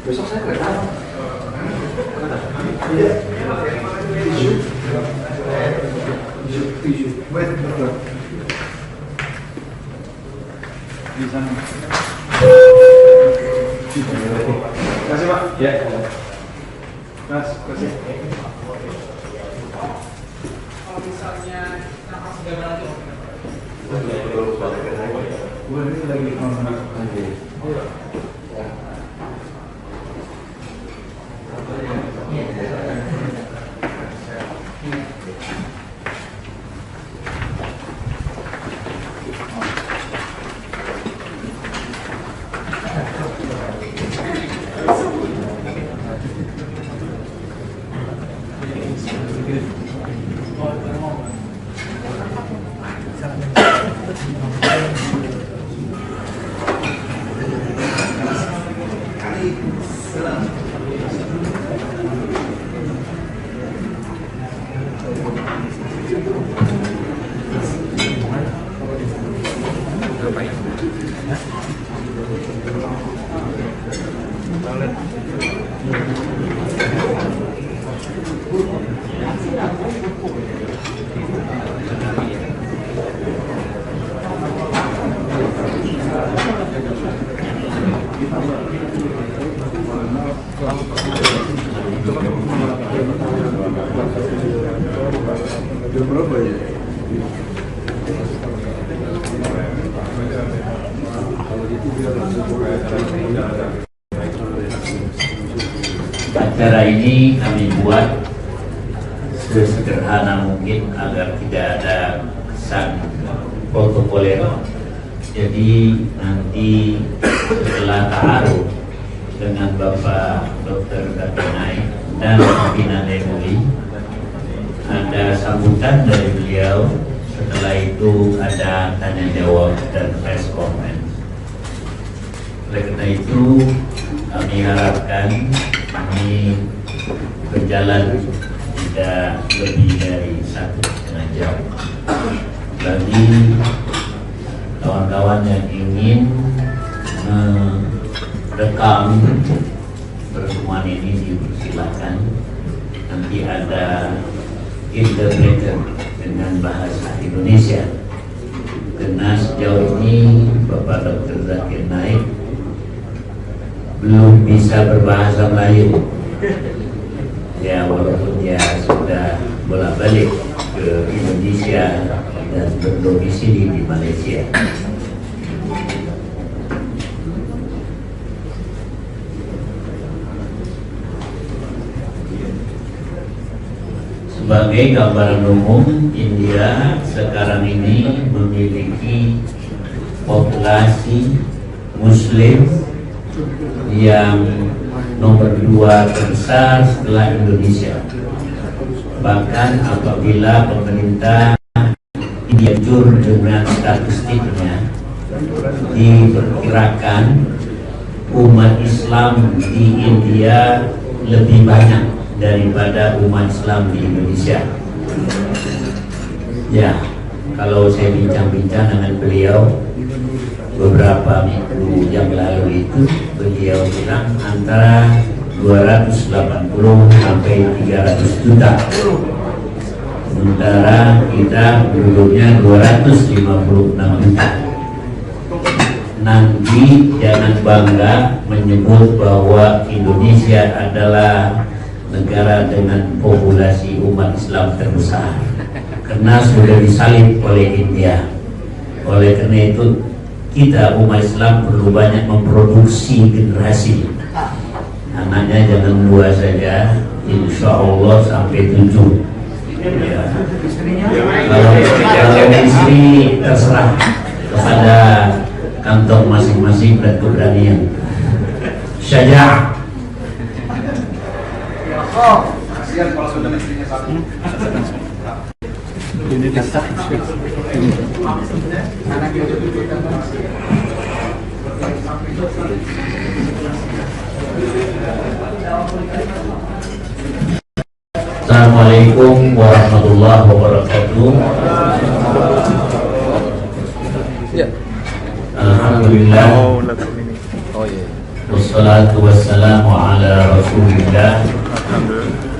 Besok saya kereta. Di sana. Kasih Pak. Ya. Mas, kasih. Kalau misalnya nafas sudah berarti Ini lagi berapa ya? Acara ini kami buat sesederhana mungkin agar tidak ada kesan protokoler. Jadi nanti setelah ta'aruf dengan Bapak Dr. Katinai dan Pimpinan MUI ada sambutan dari beliau. Setelah itu ada tanya jawab dan press conference. Oleh karena itu kami harapkan ini berjalan tidak lebih dari 1,5 jam. Bagi kawan-kawan yang ingin merekam pertemuan ini dipersilakan. Nanti ada interpreter dengan bahasa Indonesia. Karena sejauh ini Bapak Dr. Zakir Naik belum bisa berbahasa Melayu. Ya, walaupun dia sudah bolak-balik ke Indonesia dan berdomisili di Malaysia. Sebagai gambaran umum, India sekarang ini memiliki populasi Muslim yang nomor 2 terbesar setelah Indonesia. Bahkan apabila pemerintah India jujur dengan statistiknya, diperkirakan umat Islam di India lebih banyak daripada umat Islam di Indonesia. Ya, kalau saya bincang-bincang dengan beliau beberapa minggu yang lalu itu, beliau bilang antara 280 sampai 300 juta. Sementara kita penduduknya 256 juta. Nanti jangan bangga menyebut bahwa Indonesia adalah negara dengan populasi umat Islam terbesar, karena sudah disalib oleh India. Oleh karena itu kita umat Islam perlu banyak memproduksi generasi. Anaknya jangan 2 saja, insya Allah sampai 7 ya. Kalau istri terserah kepada kantong masing-masing dan keberanian. Syaja'ah. Kasihan kalau sudah istrinya satu. Ini datang. Assalamualaikum warahmatullahi wabarakatuh. Alhamdulillah. Wassalatu wassalamu ala Rasulillah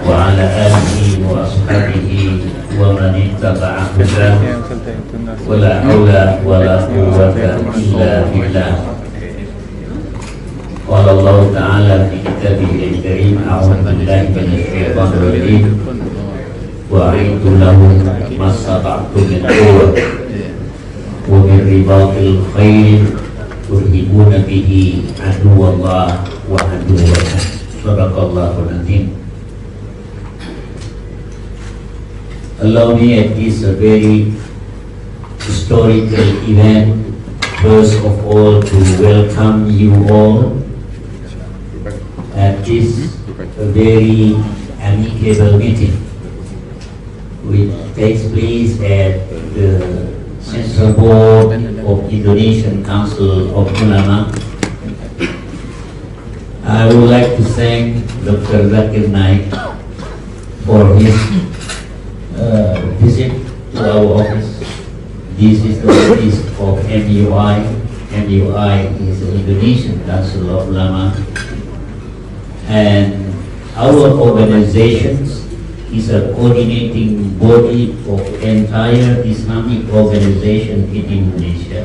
wa ala alihi wa ashabihi wa man ittaba'a hudah. Wa la haula wa la quwwata illa billah. Qala Allah Ta'ala fi kitabihil karim, a'udzu billahi minasy syaithanir rajim. Wa a'iddu lahum mastata'tum min quwwah wa min ribatil khair turhibuna bihi aduwallah wa aduwwah. Sadaqallahul azim. Allow me at this a very historical event, first of all, to welcome you all at this very amicable meeting which takes place at the Central Board of Indonesian Council of Ulama. I would like to thank Dr. Zakir Naik for his visit to our office. This is the office of MUI. MUI is the Indonesian Council of Ulama, and our organizations is a coordinating body of entire Islamic organization in Indonesia,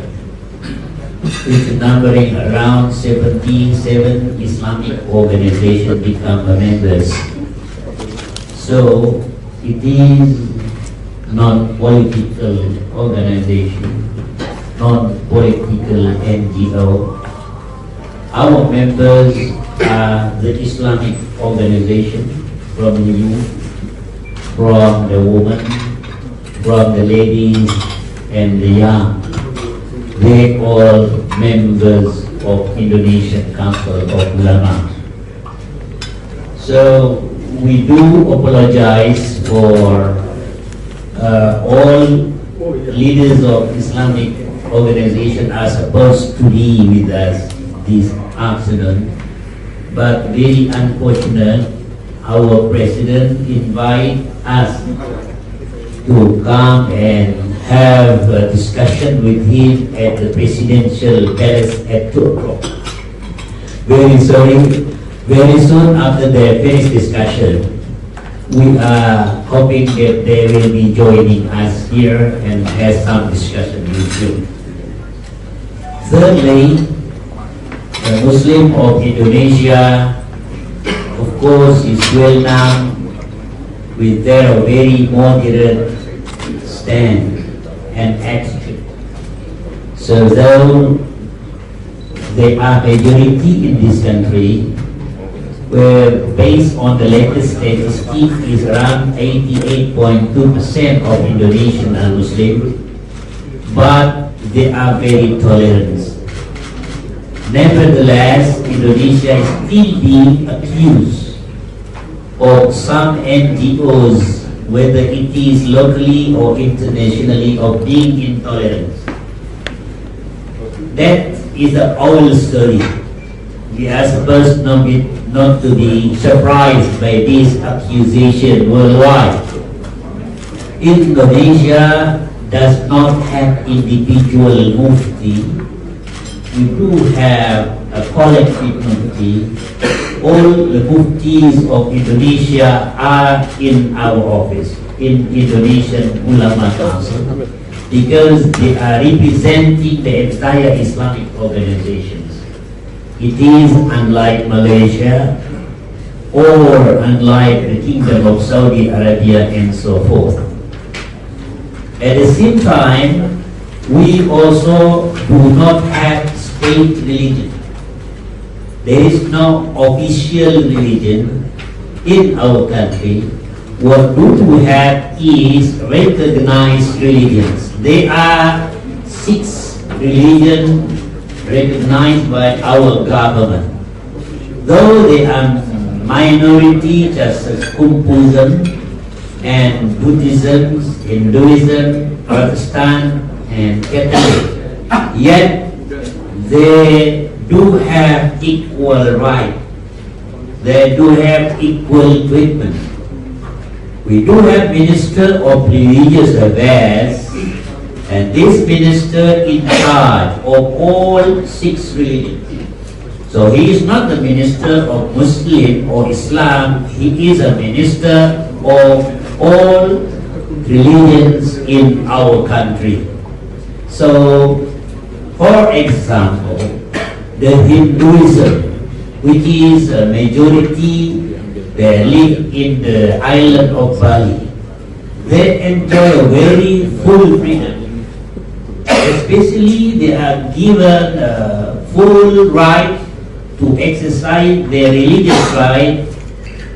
which numbering around 77 Islamic organizations become members. So it is non-political organization, non-political NGO. Our members are the Islamic organization, from the youth, from the women, from the ladies and the young. They all members of Indonesian Council of Ulama. So we do apologize for all leaders of Islamic organization are supposed to be with us this afternoon, but very unfortunate, our president invite us to come and have a discussion with him at the presidential palace at 2 o'clock. Very sorry, very soon after the finished discussion, we are hoping that they will be joining us here and have some discussion with you. Thirdly, the Muslim of Indonesia, of course, is well known with their very moderate stand and attitude. So though they are majority in this country, where based on the latest statistic is around 88.2% of Indonesian are Muslim, but they are very tolerant. Nevertheless, Indonesia is still being accused of some NGOs, whether it is locally or internationally, of being intolerant. That is an old story. We are supposed not to be surprised by this accusation worldwide. Indonesia does not have individual mufti. We do have a collective mufti. All the muftis of Indonesia are in our office, in Indonesian Ulama Council, because they are representing the entire Islamic organizations. It is unlike Malaysia or unlike the Kingdom of Saudi Arabia and so forth. At the same time, we also do not have state religion. There is no official religion in our country. What we have is recognized religions. There are 6 religions recognized by our government. Though they are minority, just as Confucianism and Buddhism, Hinduism, Protestant and Catholic, yet they do have equal right. They do have equal treatment. We do have Minister of Religious Affairs And this minister in charge of all 6 religions. So he is not the minister of Muslim or Islam, he is a minister of all religions in our country. So, for example, the Hinduism, which is a majority, they live in the island of Bali. They enjoy a very full freedom. Especially, they are given full right to exercise their religious right,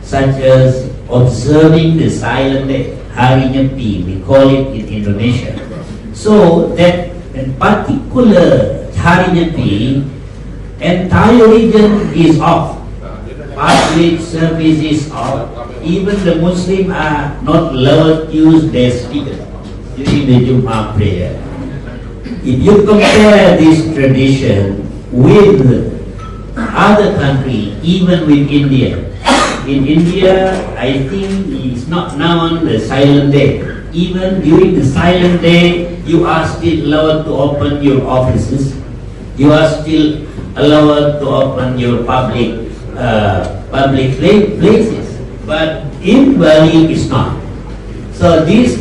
such as observing the silent day, Hari Nyepi, we call it in Indonesia. So that in particular Hari Nyepi, entire region is off. Public service is off. Even the Muslims are not allowed to use their speaker during the Jummah prayer. If you compare this tradition with other country, even with India. In India, I think it's not known the silent day. Even during the silent day, you are still allowed to open your offices. You are still allowed to open your public places. But in Bali, it's not. So this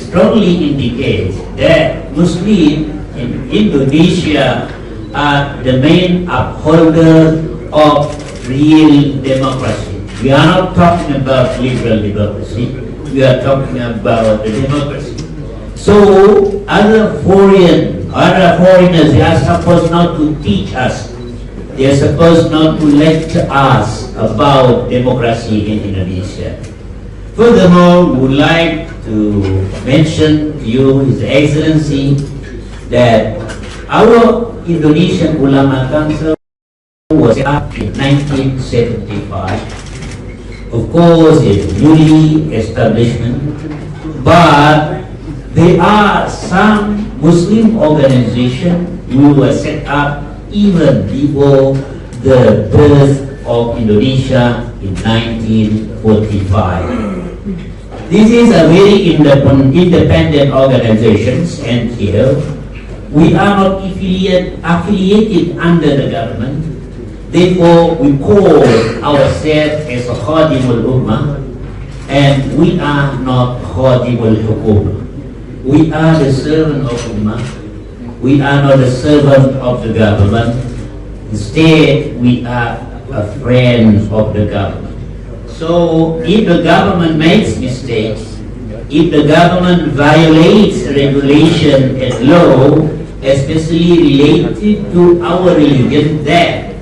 strongly indicates that Muslims in Indonesia are the main upholder of real democracy. We are not talking about liberal democracy. We are talking about the democracy. So other foreigners, they are supposed not to teach us. They are supposed not to lecture us about democracy in Indonesia. Furthermore, we would like to mention to you, His Excellency, that our Indonesian Ulama Council was set up in 1975. Of course, it's a newly establishment, but there are some Muslim organizations who were set up even before the birth of Indonesia in 1945. This is a very independent organization, and here we are not affiliated under the government. Therefore, we call ourselves as a Khadimul Ummah, and we are not Khadimul Hukum. We are the servant of Ummah. We are not the servant of the government. Instead, we are a friend of the government. So, if the government makes mistakes, if the government violates regulation and law, especially related to our religion, then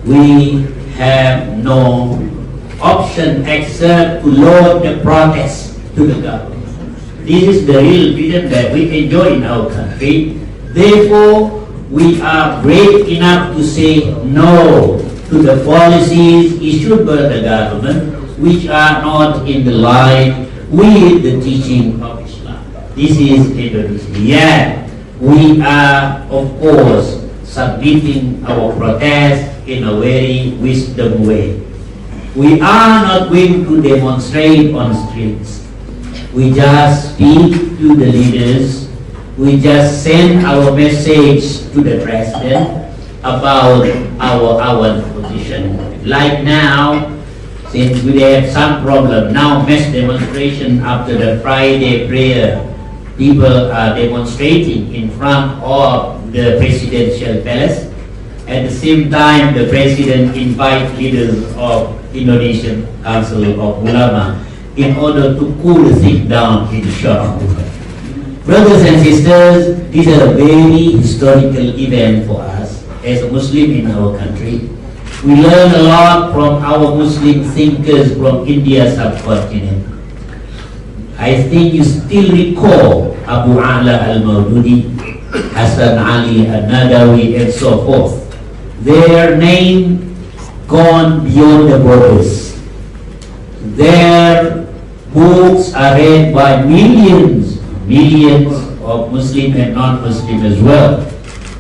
we have no option except to lower the protest to the government. This is the real freedom that we enjoy in our country. Therefore, we are brave enough to say no to the policies issued by the government, which are not in the line with the teaching of Islam. This is Indonesia. Yeah. We are, of course, submitting our protest in a very wisdom way. We are not going to demonstrate on streets. We just speak to the leaders. We just send our message to the president about our position. Like now, since we have some problem, now mass demonstration after the Friday prayer, people are demonstrating in front of the presidential palace. At the same time, the president invites leaders of Indonesian Council of Ulama in order to cool the thing down in short. Brothers and sisters, this is a very historical event for us as a Muslim in our country. We learn a lot from our Muslim thinkers from India subcontinent. I think you still recall Abu Ala al-Maududi, Hasan Ali al-Nadawi, and so forth. Their name gone beyond the borders. Their books are read by millions of Muslim and non-Muslim as well.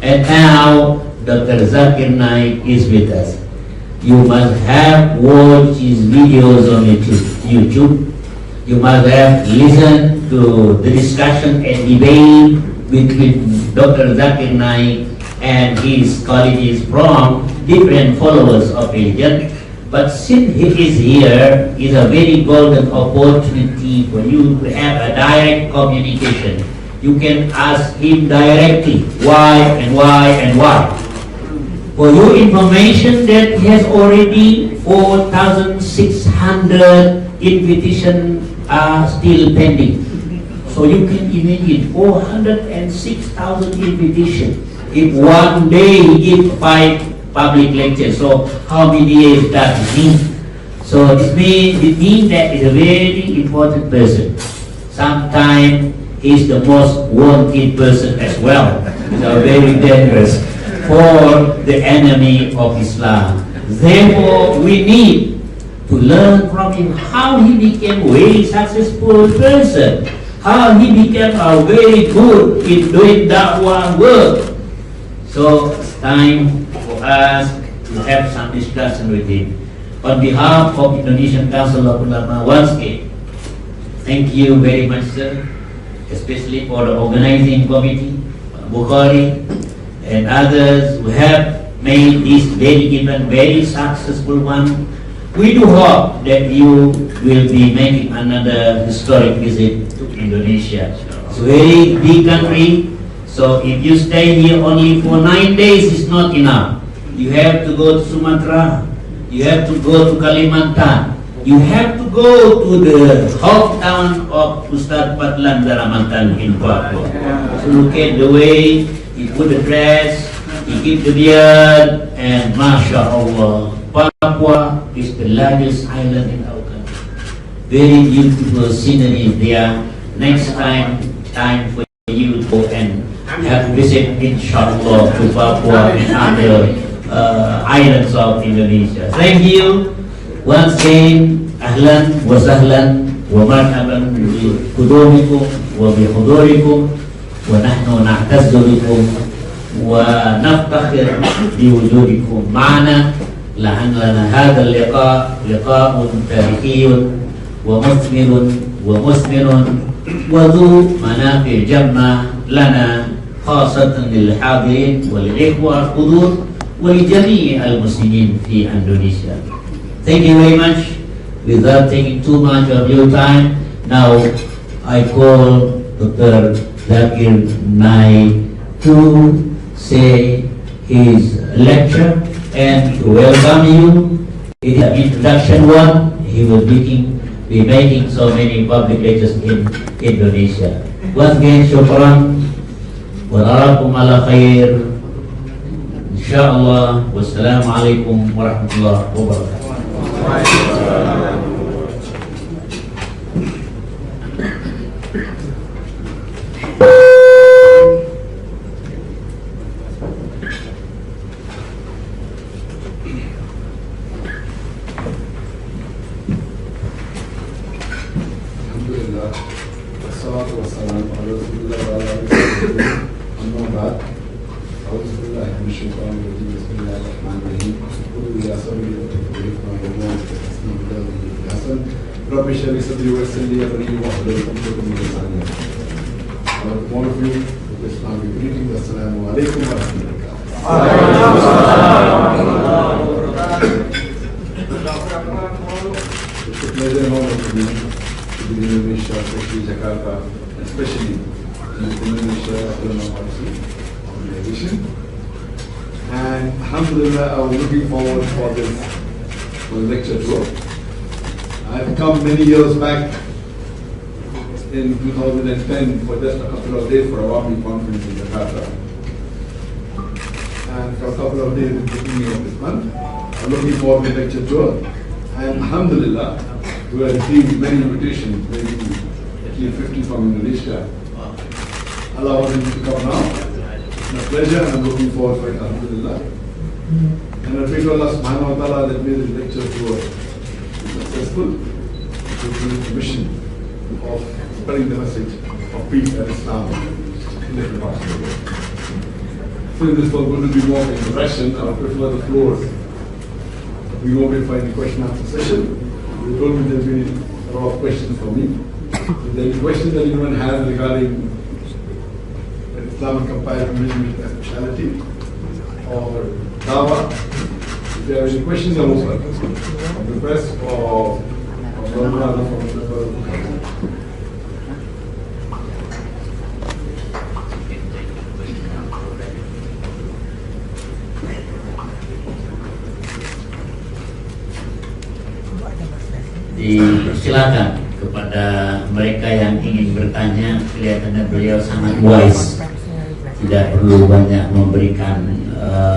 And now Dr. Zakir Naik is with us. You must have watched his videos on YouTube. You must have listened to the discussion and debate between Dr. Zakir Naik and his colleagues from different followers of religion. But since he is here, it's a very golden opportunity for you to have a direct communication. You can ask him directly why and why and why. For your information, that he has already 4,600 invitations are still pending. So you can imagine 406,000 invitations. If one day he gives 5 public lectures, so how many years does it mean? So it means that he's a very important person. Sometimes he's the most wanted person as well. He's very dangerous for the enemy of Islam. Therefore, we need to learn from him how he became a very successful person, how he became a very good in doing da'wah work. So it's time for us to have some discussion with him. On behalf of Indonesian Council of Ulama, once again, thank you very much, sir, especially for the organizing committee, Bukhari, and others who have made this very event very successful one. We do hope that you will be making another historic visit to Indonesia. It's a very big country, so if you stay here only for 9 days, it's not enough. You have to go to Sumatra, you have to go to Kalimantan, you have to go to the hometown of Ustaz Patlan Daramantan in Papua. So look at the way he put the dress, he keep the beard, and MashaAllah, Papua is the largest island in our country. Very beautiful scenery there. Next time for you to go and have visit, inshallah, to Papua and other islands of Indonesia. Thank you. Once again, ahlan wa sahlan wa marhaban bi qudumikum wa bi hudurikum wa nahnu na'tazzu bikum wa naftakhir bi wujudikum ma'ana. لأن لنا هذا اللقاء لقاء تاريخي ومثمر ومثمر وذو منافع جمة لنا خاصة للحاضرين وللإخوة الحضور ولجميع المسلمين في إندونيسيا. Thank you very much. Without taking too much of your time, now I call Dr. Zakir Naik to say his lecture and to welcome you. In the introduction one, he will be making so many public lectures in Indonesia. Once again, shukran. Wa narakum ala khair. Insyaallah. Wassalamu alaikum warahmatullahi wabarakatuh. All of you, with Islamic greetings, Assalamu alaikum wa rahmatullahi. It's a pleasure and honor for me to be in Indonesia, especially Jakarta, especially in Indonesia organization. And alhamdulillah, I was looking forward for this lecture tour. I've come many years back in 2010 for just a couple of days for a Awami conference in Jakarta. And for a couple of days at the beginning of this month, I'm looking forward to the lecture tour. And alhamdulillah, we have received many invitations, maybe at least 50 from Indonesia. Allah wanted me to come now. It's a pleasure and I'm looking forward for it, alhamdulillah. And I pray to Allah subhanahu wa ta'ala that made the lecture tour successful, to fulfill the mission of spreading the message of peace and Islam in different parts of the world. Since this was going to be more of an introduction, I would prefer the floor. We won't be finding question and answer session. We told me there's been a lot of questions for me. If there are questions that anyone has regarding, let's Islamic comparative religion with a speciality, or Dawah. If you have any questions, I'm open. Of the press or from Silakan kepada mereka yang ingin bertanya. Kelihatannya beliau sangat wise, tidak perlu banyak memberikan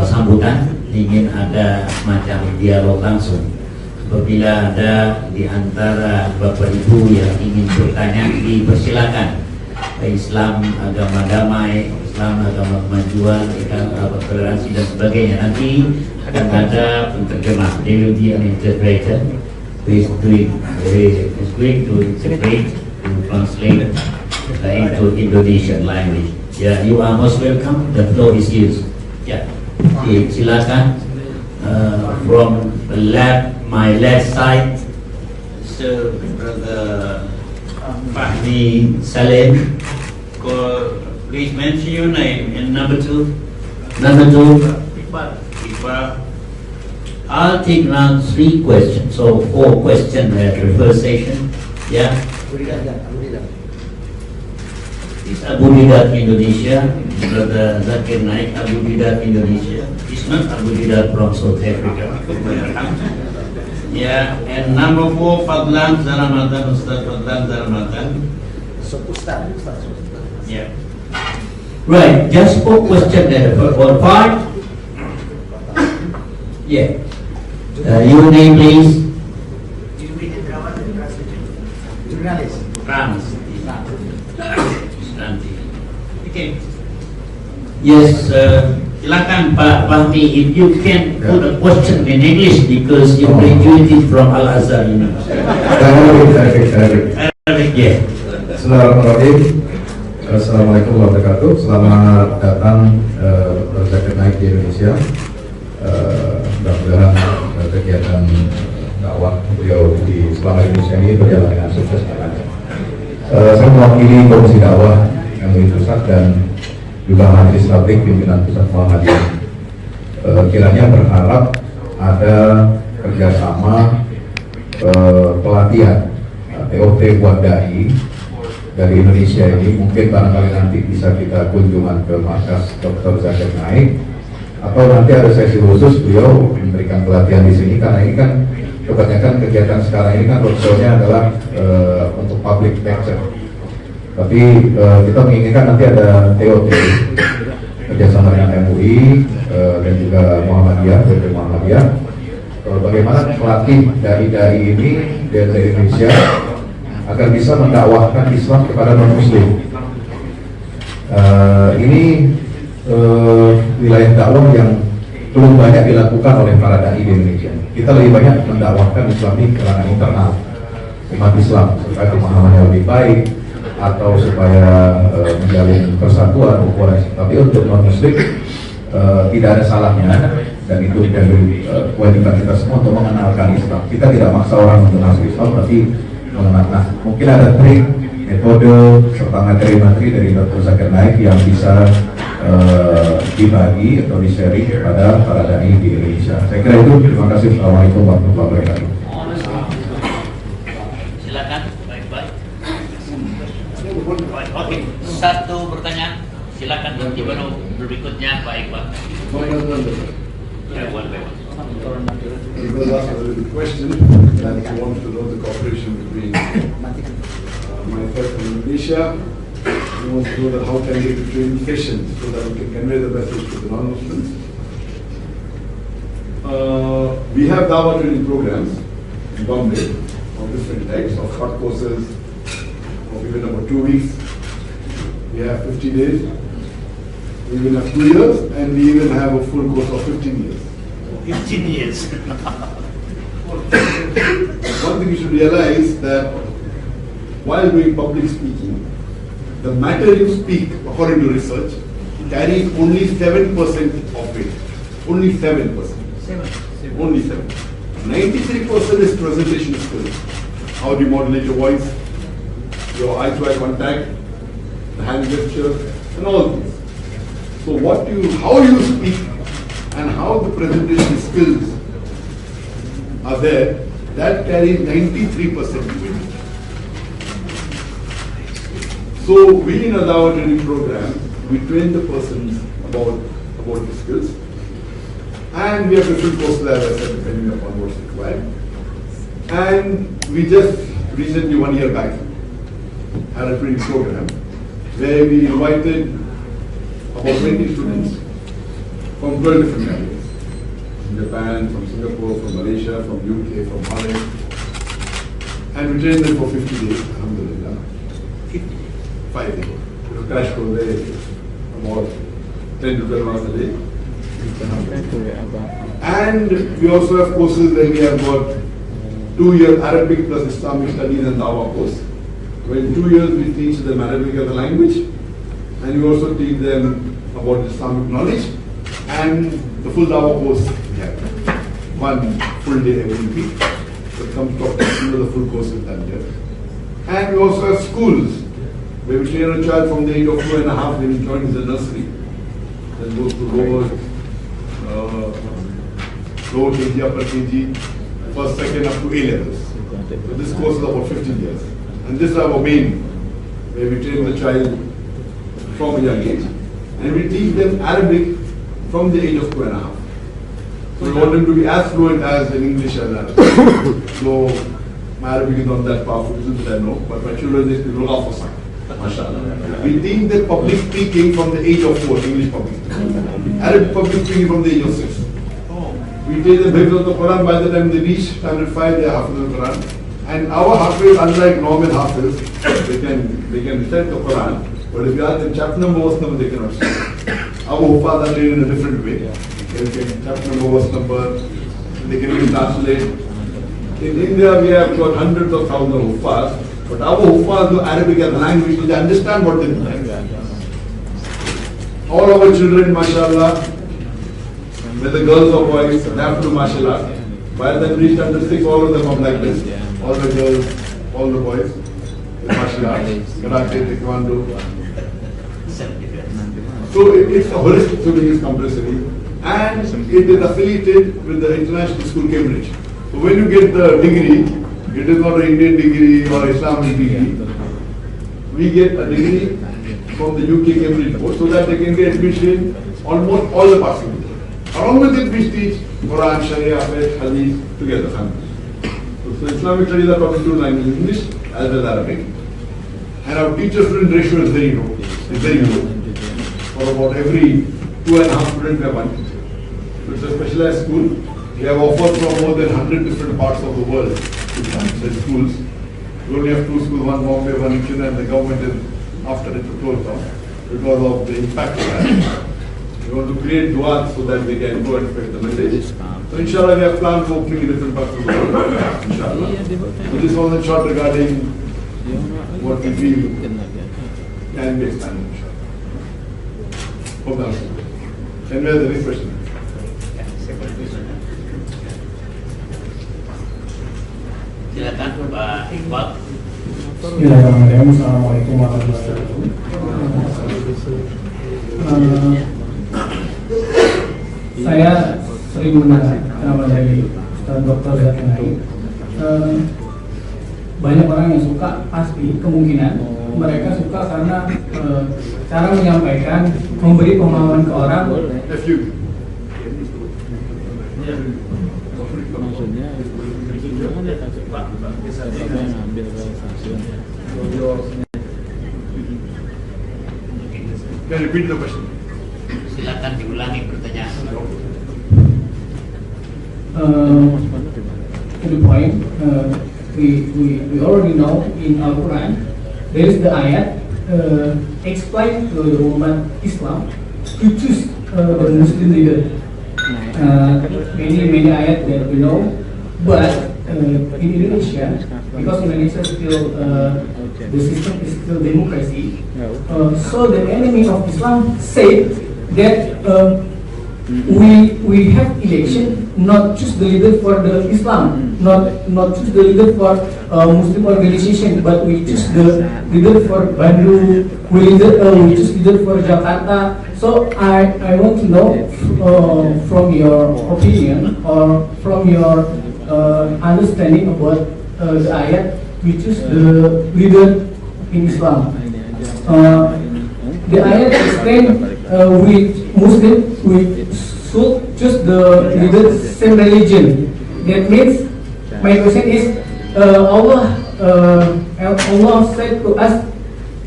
sambutan. Ingin ada macam dialog langsung. Apabila ada di antara Bapak Ibu yang ingin bertanya, dipersilakan. Islam agama damai, Islam agama kemajuan, agama toleransi dan sebagainya. Nanti akan ada penterjemah. There will be an interpreter who is going to interpret, to translate into Indonesian language. Yeah, you are most welcome. The floor is yours. Yeah, okay, silakan. From my left side, Sir Brother Fahmi Salim. Please mention your name. And number two, Iqbal. I'll take around 3 questions, so 4 questions at the first session. Yeah. It's Abu Didat Indonesia, Brother Zakir Naik, Abu Didat Indonesia. It's not Abu Didat from South Africa. Yeah, and number 4, Fadlan Zaramatan, Ustaz Fadlan Zaramatan. Yeah. Right, just 4 questions at the first part. Yeah. Your name please? Jurnalis. Okay. Yes, silakan Pak Fahmi, if you can put a question in English because you graduated from Al-Azhar University. Arabic, yeah. Bismillahirrahmanirrahim. Assalamualaikum warahmatullahi wabarakatuh. Selamat datang Dr. Zakir Naik di Indonesia. Mudah-mudahan kegiatan dakwah beliau di selama Indonesia ini berjalan dengan sukses. Saya mewakili Komisi Dakwah MUI Pusat dan juga Majelis Tabligh Pimpinan Pusat Muhammadiyah. Kiranya berharap ada kerjasama pelatihan TOT buat dai dari Indonesia ini. Mungkin barangkali nanti bisa kita kunjungan ke markas Dr. Zakir Naik, atau nanti ada sesi khusus beliau memberikan pelatihan di sini, karena ini kan kebanyakan kegiatan sekarang ini kan roadshow-nya adalah untuk public lecture. Tapi kita menginginkan nanti ada TOT kerjasama dengan MUI dan juga Muhammadiyah, PP Muhammadiyah. Bagaimana melatih dai-dai ini dari Indonesia agar bisa mendakwahkan Islam kepada non-Muslim. Ini wilayah dakwah yang belum banyak dilakukan oleh para dai di Indonesia. Kita lebih banyak mendakwahkan Islam ini ke ranah internal umat Islam supaya pemahamannya lebih baik atau supaya menjalin persatuan ukuran. Tapi untuk non-Muslim tidak ada salahnya, dan itu menjadi kewajiban kita semua untuk mengenalkan Islam. Kita tidak maksa orang untuk masuk Islam, tapi mengenal. Nah, mungkin ada trik, metode serta materi-materi dari Dr. Zakir Naik yang bisa dibagi atau di-sharing kepada para dai di Indonesia. Saya kira itu. Terima kasih. Assalamualaikum warahmatullahi wabarakatuh. Silakan, baik-baik. Oke, satu pertanyaan. Silakan nanti baru berikutnya Pak Iqbal. Yeah, one by one. He was asked a very good question, and he wants to know the cooperation between myself and Indonesia. He wants to know that how can we do training sessions so that we can convey the message to the non-Muslims. We have Dawah training programs in Bombay of different types, of short courses, of even about 2 weeks. We have 50 days. We even have 2 years, and we even have a full course of 15 years. 15 years. One thing you should realize that while doing public speaking, the matter you speak, according to research, carries only 7% of it. Only 7%. Only 7. 93% is presentation skills. How do you modulate your voice, your eye-to-eye contact, the hand gesture, and all these. how you speak and how the presentation skills are there, that carries 93%. So we in our training program, we train the persons about the skills, and we have different courses, as I said, depending upon what's required. And we just recently, 1 year back, had a training program where we invited about 20 students from 12 different countries. From Japan, from Singapore, from Malaysia, from UK, from Holland. And we trained them for 50 days, alhamdulillah. 5 days. Crash course there, about 10 to 12 hours a day. And we also have courses where we have got 2-year Arabic plus Islamic studies and Dawah course. Where in 2 years we teach them Arabic as a language, and we also teach them about Islamic knowledge, and the full Dawah course we have 1 full day every week. So it comes to the full course is done there. And we also have schools where we train a child from the age of 2.5 when he joins the nursery, then goes to lower KG, upper KG, first, second up to A levels. So this course is about 15 years. And this is our main, where we train the child from a young age. And we teach them Arabic from the age of 2.5. So we want them to be as fluent as in English and Arabic. So my Arabic is not that powerful, which I know, but my children is to look out for some. MashaAllah. We teach them public speaking from the age of 4, English public speaking. Arabic public speaking from the age of 6. We teach them Hifz of the Quran. By the time they reach standard 5, they are Hafiz of the Quran. And our Hafiz, unlike normal Hafiz, they can recite the Quran, but if you ask them chapter number, verse number, they cannot say. Our Hufaz are trained in a different way. They can chapter number, verse number, they can even translate. In India, we have got hundreds of thousands of Hufaz, but our Hufaz know Arabic as a language, so they understand what they mean. All our children, mashallah, whether girls or boys, they have to do martial art. By the time reached under 6, all of them are like this. All the girls, all the boys, martial arts, karate, taekwondo. So it's a holistic swimming is compulsory, and it is affiliated with the International School Cambridge. So when you get the degree, it is not an Indian degree or Islamic degree. We get a degree from the UK Cambridge board so that they can get admission in almost all the parts of the world. Along with it, we teach Quran, Sharia, Fiqh, Hadith together. So Islamic studies are taught in 2 languages, English as well as Arabic. And our teacher-student ratio is very low. It's very low. For about every 2.5 students, we have 1 teacher. So it's a specialized school. We have offers from more than 100 different parts of the world to schools. We only have 2 schools, one Bombay, one in Chennai, and the government is after it to close down because of the impact of that. We want to create du'as so that they can go and spread the message. So inshallah we have plans for opening in different parts of the world. Inshallah. So this was a short regarding what we feel can be expanded. Inshallah. Hope that answers. Can we have the next question? Silakan Pak Iqbal. Bismillahirrahmanirrahim. Assalamualaikum warahmatullahi wabarakatuh. Saya sering mendengar nama dari Ustaz Dr. Zakir Naik. Banyak orang yang suka, pasti kemungkinan mereka suka karena cara menyampaikan, memberi pemahaman ke orang. Can you repeat the question? Silakan diulangi pertanyaan. To the point, we already know in Al-Quran there is the ayat explain to the umat Islam to choose the Muslim leader. Many ayat that we know, but in Indonesia, because Indonesia still the system is still democracy, so the enemy of Islam said that we have election, not choose the leader for the Islam, not choose the leader for Muslim organization, but we choose the leader for Bandung, we choose leader for Jakarta. So I want to know from your opinion or from your understanding about the ayat, we choose the leader in Islam. The ayat explain we Muslim we should choose the leader same religion. That means my question is Allah said to us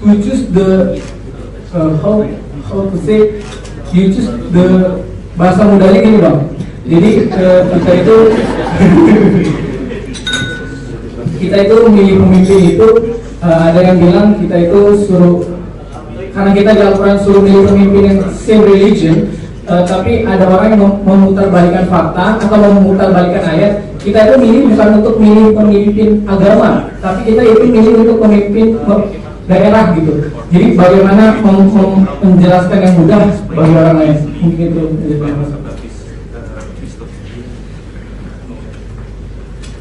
to choose the how to say, you choose the bahasa mudanya gini bang. Jadi kita itu kita itu memilih pemimpin itu ada yang bilang kita itu suruh, karena kita di Al-Quran suruh milih pemimpin yang same religion, tapi ada orang yang memutarbalikkan fakta atau memutarbalikkan ayat. Kita itu milih bukan untuk milih pemimpin agama, tapi kita itu milih untuk pemimpin daerah gitu. Jadi bagaimana menjelaskan yang mudah bagi orang lain, mungkin itu.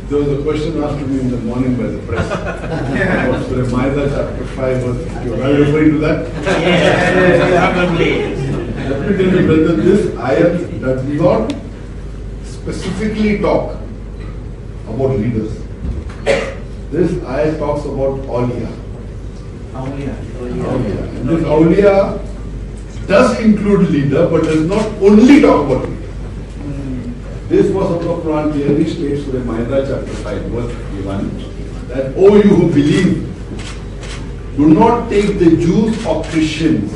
There was a question asked to me in the morning by the press. About Surah Ma'idah chapter 5 verse 52. Are you referring to that? Yes, probably. Let me tell you brother, this ayat does not specifically talk about leaders. This ayat talks about awliya. Awliya. And this awliya does include leader, but does not only talk about leader. This verse of the Quran clearly states Surah Ma'idah chapter 5 verse 51 that, O you who believe, do not take the Jews or Christians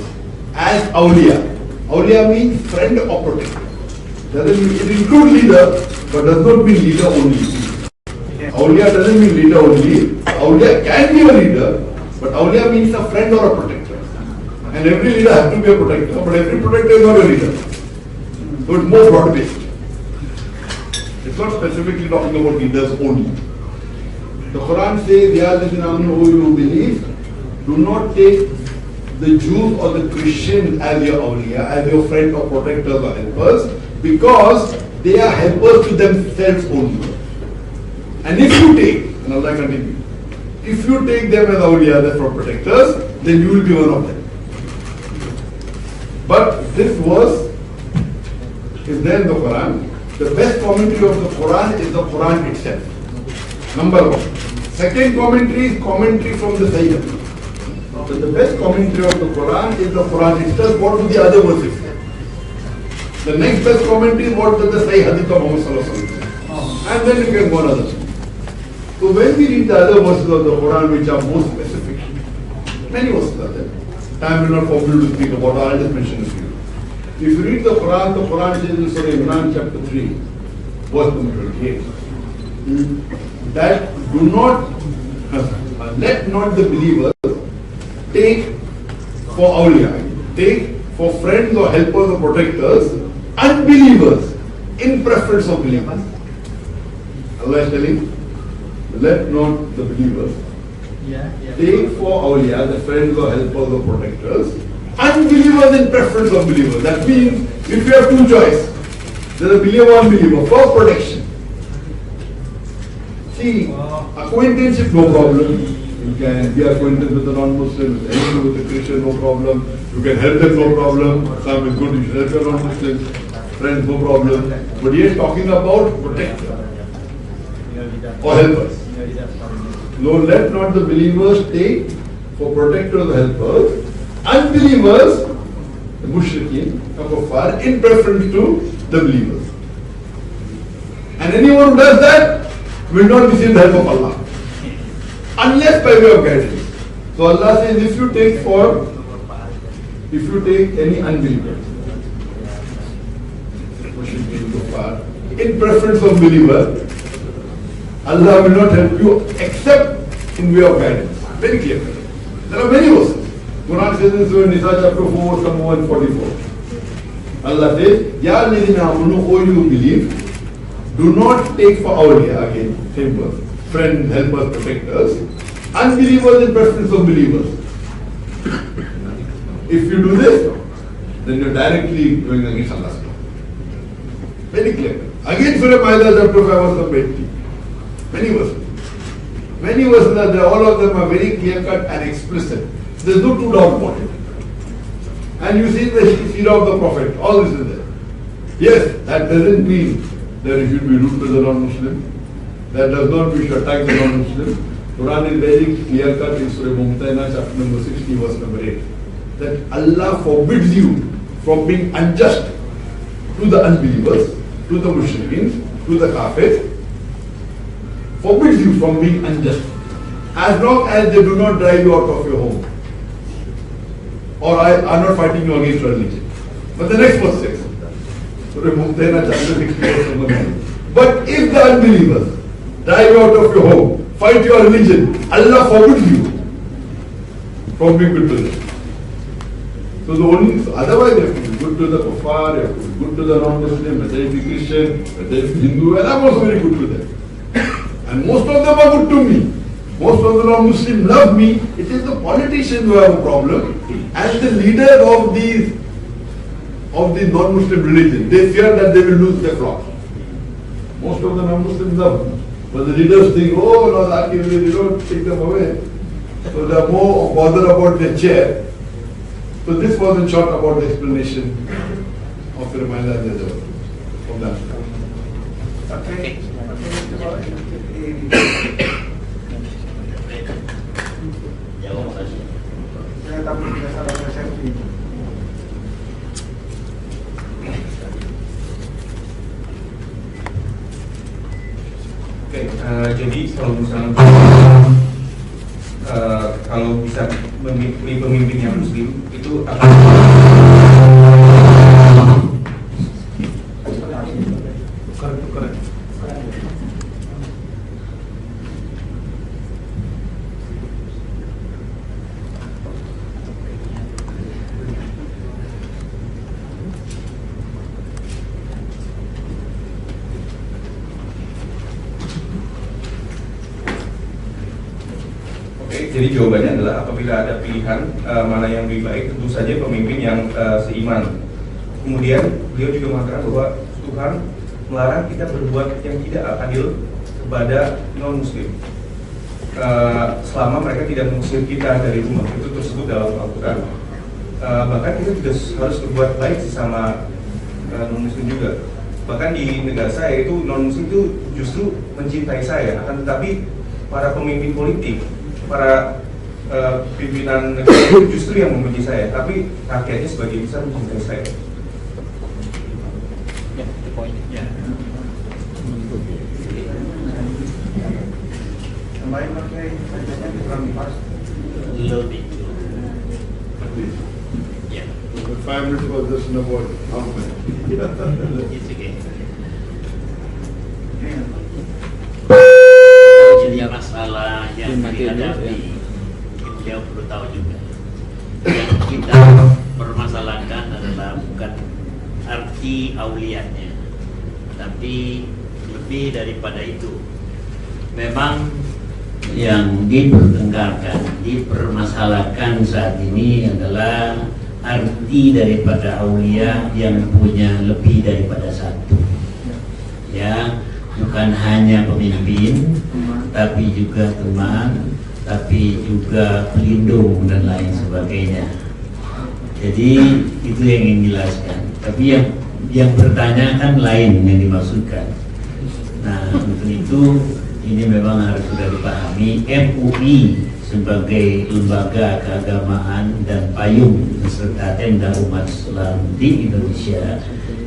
as awliya. Awliya means friend or protector. Doesn't mean, it includes leader, but does not mean leader only. Awliya doesn't mean leader only. Awliya can be a leader, but awliya means a friend or a protector. And every leader has to be a protector, but every protector is not a leader. So it's more broad-based. It's not specifically talking about leaders only. The Quran says, Ya alladhina amanu, O you who believe, do not take the Jews or the Christians as your awliya, as your friend or protectors or helpers, because they are helpers to themselves only. And if you take, and Allah continue, if you take them as awliya, as for protectors, then you will be one of them. But this verse is there in the Quran. The best commentary of the Quran is the Quran itself. Number one. Second commentary is commentary from the Sahih. But the best commentary of the Quran is the Quran itself. What do the other verses say? The next best commentary is what does the Sahih Hadith of Muhammad Sallallahu Alaihi Wasallam. And then you can go on other. So when we read the other verses of the Quran which are more specific, many verses are there. Time will not permit to speak about, I'll just mention a few. If you read the Quran says in Surah Imran chapter 3, verse number 28, that do not, let not the believers take for awliya, take for friends or helpers or protectors, unbelievers in preference of believers. Allah is telling, let not the believers take for awliya, the friends or helpers or protectors, unbelievers in preference of believers. That means if you have two choices, there's a believer or unbeliever, for protection. See, acquaintanceship, no problem. You can be acquainted with a non-Muslim, anything with a Christian, no problem. You can help them, no problem. Some is good, you should help your non-Muslims, friends, no problem. But he is talking about protector or helpers. No, let not the believers take for protectors or helpers unbelievers, the mushrikeen, the kuffar, in preference to the believers. And anyone who does that will not receive the help of Allah, unless by way of guidance. So Allah says, if you take any unbeliever, mushrikeen, kuffar, in preference of believer, Allah will not help you except in way of guidance. Very clear. There are many verses. Quran says in Surah Nisa chapter 4, verse number 144. Allah says, Ya alladhina amanu, O you believe, do not take for awliya, again, same verse, friends, helpers, protectors, unbelievers in preference of believers. If you do this, then you're directly going against Allah's law. Very clear. Again, Surah Maida chapter 5 verse number 80. Many verses. Many verses are there, all of them are very clear cut and explicit. There is no two doubt about it. And you see the seerah of the Prophet, all this is there. Yes, that doesn't mean that you should be rude to the non-Muslim. That does not mean you should attack the non-Muslim. Quran is very clear cut in Surah Mumtahina chapter number 60 verse number 8. That Allah forbids you from being unjust to the unbelievers, to the mushrikeen, to the kafirs. Forbids you from being unjust. As long as they do not drive you out of your home. Or are not fighting you against religion. But the next verse says, Surah Mumtahina chapter 60 verse number 9. But if the unbelievers drive you out of your home, fight your religion, Allah forbids you from being good to them. So otherwise you have to be good to the kuffar, you have to be good to the non-Muslim, whether it be Christian, whether it be Hindu, and I'm also very good to them. And most of them are good to me. Most of the non-Muslims love me. It is the politicians who have a problem, and the leaders of the non-Muslim religion. They fear that they will lose their flock. Most of the non-Muslims love me. But the leaders think, oh no, that you don't take them away. So they are more bothered about their chair. So this was in short about the explanation of the reminder and the other from that. Okay. Saya takut tidak salah persepsi. Oke, jadi kalau misalnya kalau bisa memilih pemimpin yang Muslim itu akan jadi jawabannya adalah apabila ada pilihan mana yang lebih baik, tentu saja pemimpin yang seiman. Kemudian beliau juga mengatakan bahwa Tuhan melarang kita berbuat yang tidak adil kepada non-Muslim selama mereka tidak mengusir kita dari rumah. Itu tersebut dalam Al-Quran. Bahkan kita juga harus berbuat baik sesama non-Muslim juga. Bahkan di negara saya itu non-Muslim itu justru mencintai saya, akan tetapi para pemimpin politik, para pimpinan negara itu justru yang membenci saya, tapi rakyatnya sebagian besar mencintai saya. Yang lain pakai saja kurang pas. Lebih. Ya. 5 minutes was just in about half a minute. It's okay. Ini Jadi masalah yang dihadapi, dia perlu tahu juga. Yang kita permasalahkan adalah bukan arti aulianya, tapi lebih daripada itu. Memang yang dipermasalahkan saat ini adalah arti daripada aulia yang punya lebih daripada satu. Ya, bukan hanya pemimpin, tapi juga teman, tapi juga pelindung dan lain sebagainya. Jadi itu yang ingin dijelaskan. Tapi yang bertanya kan lain yang dimaksudkan. Nah, untuk itu ini memang harus sudah dipahami. MUI sebagai lembaga keagamaan dan payung beserta tenda umat Islam di Indonesia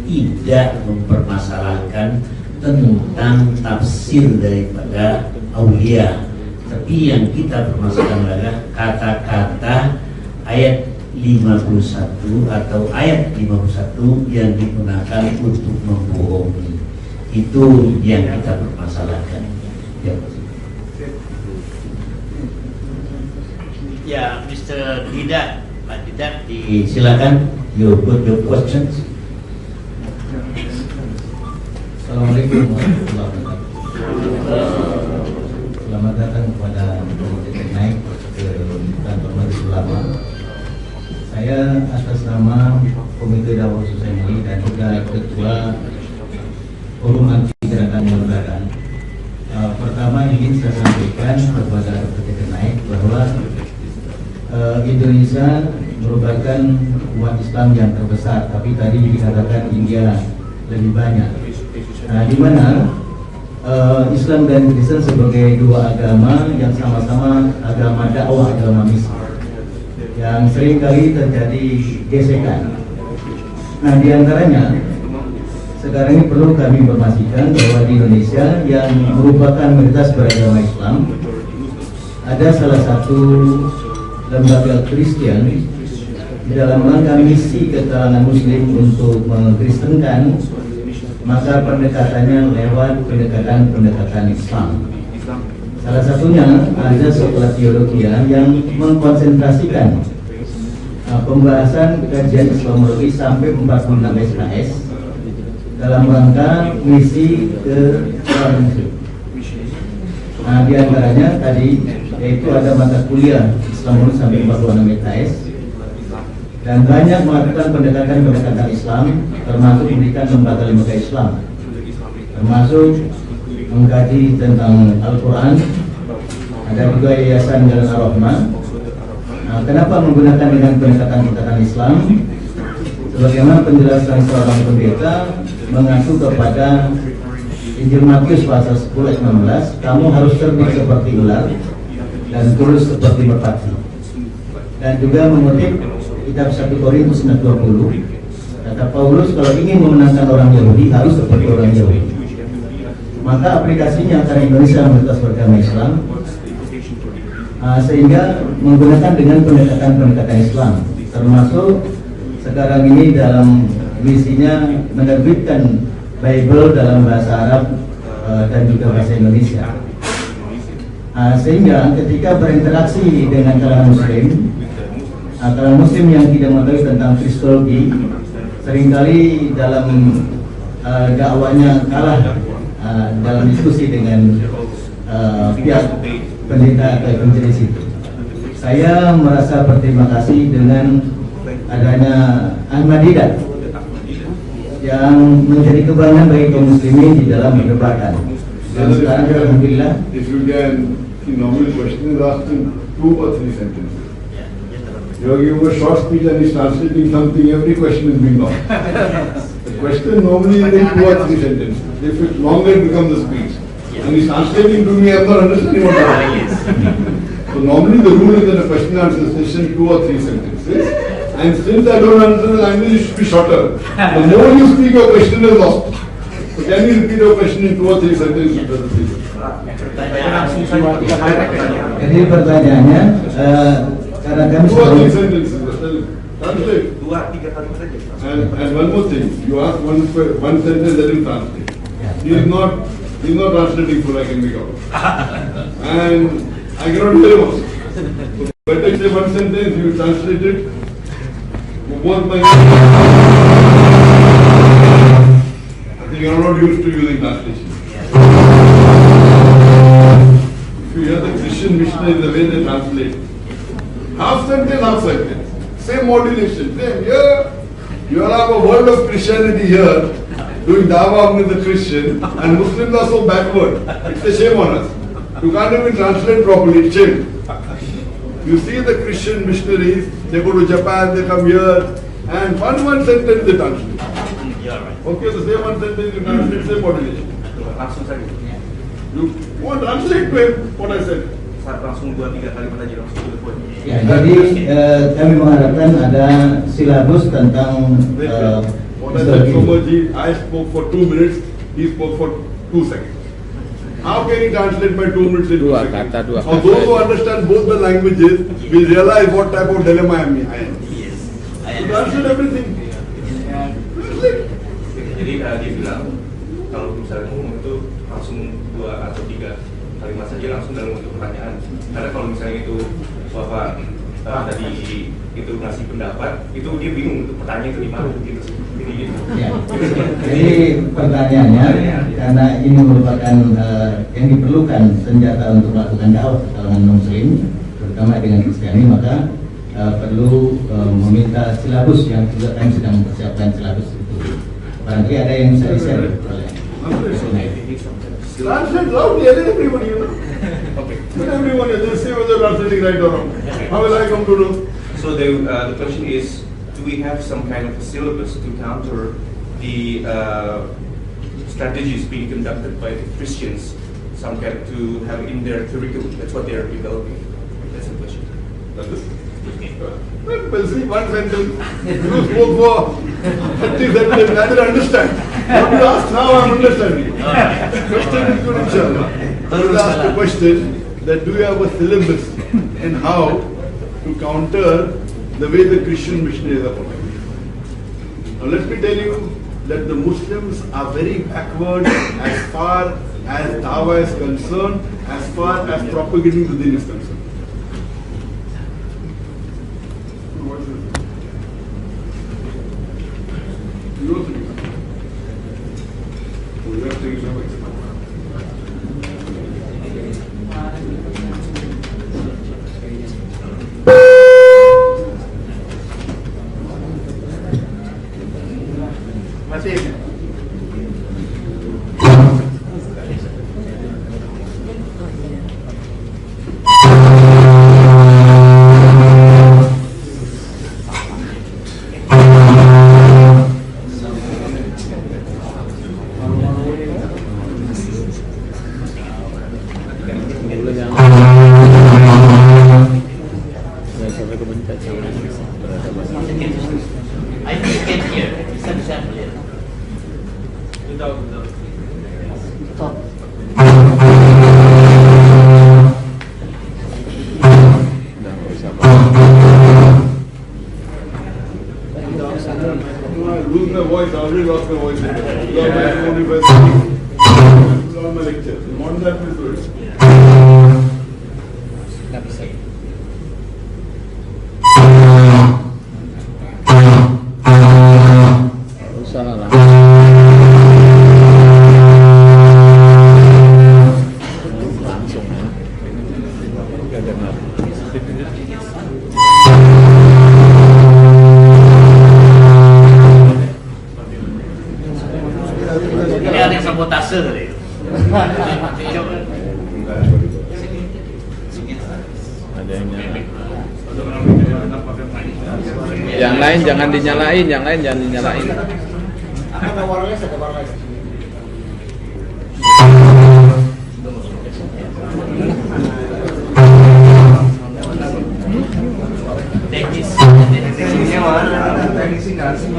tidak mempermasalahkan tentang tafsir daripada aulia, tapi yang kita permasalahkan adalah kata-kata ayat 51 atau ayat 51 yang digunakan untuk membohongi. Itu yang kita permasalahkan. Ya, Mr. Didak, Pak Didak, silakan. You put your questions. Assalamualaikum warahmatullahi wabarakatuh. Selamat datang kepada Komite Naik ke kantor Majelis Ulama. Saya atas nama Komite Dakwah Sosial dan juga Ketua forum anti gerakan lebaran. Pertama ingin saya sampaikan kepada Dr. Naik bahwa Indonesia merupakan umat Islam yang terbesar, tapi tadi dikatakan India lebih banyak. Nah, di mana Islam dan Kristen sebagai dua agama yang sama-sama agama dakwah, agama misi, yang seringkali terjadi gesekan. Nah, diantaranya sekarang ini perlu kami informasikan bahwa di Indonesia yang merupakan mayoritas beragama Islam, ada salah satu lembaga Kristen di dalam rangka misi ke kalangan Muslim untuk mengkristenkan, maka pendekatannya lewat pendekatan Islam. Salah satunya ada sekolah teologi yang mengkonsentrasikan pembahasan kajian Islamologi sampai 46 SKS dalam rangka misi ke orang Muslim. Nah, diantaranya tadi yaitu ada mata kuliah Islamologi sampai 46 SKS dan banyak melakukan pendekatan Islam, termasuk memberikan lembaga-lembaga Islam, termasuk mengkaji tentang Al-Quran. Ada juga Yayasan Jalan Ar-Rahmah. Nah, kenapa menggunakan dengan pendekatan Islam? Sebagaimana penjelasan seorang pendeta mengacu kepada Injil Matius pasal 10 ayat 16, kamu harus cerdik seperti ular dan tulus seperti merpati. Dan juga mengutip kitab 1 Korintus 9:20, kata Paulus, kalau ingin memenangkan orang Yahudi harus seperti orang Yahudi. Maka aplikasinya karena Indonesia mayoritas beragama Islam, sehingga menggunakan dengan pendekatan Islam, termasuk sekarang ini dalam misinya menerbitkan Bible dalam bahasa Arab dan juga bahasa Indonesia. Sehingga ketika berinteraksi dengan kalangan Muslim yang tidak mengetahui tentang kristologi, seringkali dalam dakwanya kalah dalam diskusi dengan pihak pendeta atau evangelis itu. Saya merasa berterima kasih dengan adanya Ahmadiyah yang menjadi kebanggaan bagi kaum muslimin di dalam perdebatan. Dan sekarang alhamdulillah, if you can, the normal question is asked in 2 or 3 sentences. You are giving a short speech and is translating something, every question is being long. The question normally is in 2 or 3 sentences. If it's longer, it becomes a speech. And he's translating to me, I'm not understanding what I'm saying. So normally the rule is that a question answer session 2 or 3 sentences. And since I don't understand the language, it should be shorter. The more you speak, your question is lost. So can you repeat your question in 2 or 3 sentences, Brother Steve? Jadi pertanyaannya, karena kami 2 or 3 sentences. Translate. 2-3 kalimat saja. And one more thing, you ask one sentence, let him translate. He's not translating full, I can make out. And I cannot tell him also. So better say one sentence, you translate it. Both my I think you are not used to using translation. If you hear the Christian missionaries, the way they translate, half sentence, same modulation, same. Here, you have a world of Christianity here, doing dawah with the Christian, and Muslims are so backward. It's a shame on us. You can't even translate properly, it's shame. You see the Christian missionaries, they go to Japan, they come here, and one sentence they translate. Okay, the same one sentence you translate, same modulation. Langsung saja. You want to translate to him what I said. Langsung 2-3 kalimat aja langsung to the point. ya, jadi kami mengharapkan ada silabus tentang What I said so much, I spoke for 2 minutes, he spoke for 2 seconds. How can he translate my 2 minutes in 2 seconds? Now those who understand both the languages will realize what type of dilemma I am in. Yes. To translate everything. Translate. Jadi dia bilang kalau misalnya ngomong itu langsung 2 atau 3 kalimat saja langsung dalam bentuk pertanyaan. Karena kalau misalnya itu Bapak tadi itu ngasih pendapat, itu dia bingung untuk pertanyaan itu di mana gitu. ya. Jadi pertanyaannya, karena ini merupakan yang diperlukan senjata untuk melakukan dakwah ke kalangan Muslim, terutama dengan Kristiani, maka perlu meminta silabus yang juga kami sedang mempersiapkan silabus itu. Barangkali ada yang bisa di-share oleh Translate loudly, let everybody, you know. Okay. Let everyone just say whether translating right or wrong. How will I come to know? So the question is, do we have some kind of a syllabus to counter the strategies being conducted by the Christians, some kind of to have in their curriculum? That's what they are developing. That's the question. That is. Well, see, one sentence. You spoke for 30 seconds, I didn't understand. What you asked now, I'm understanding. Question is good, inshallah. I will ask the question that do you have a syllabus in how to counter the way the Christian missionaries are working? Now let me tell you that the Muslims are very backward as far as Dawah is concerned, as far as propagating the deen is concerned. I think you can hear. It's example here. I lose my voice, I already lost my voice. Lost my phone if I speak. Lost my lecture. More than that, please do it. Ini ada yang sabotase tadi. Yang lain jangan dinyalain, yang lain jangan dinyalain. Teknisnya mana? Teknisi nggak sih?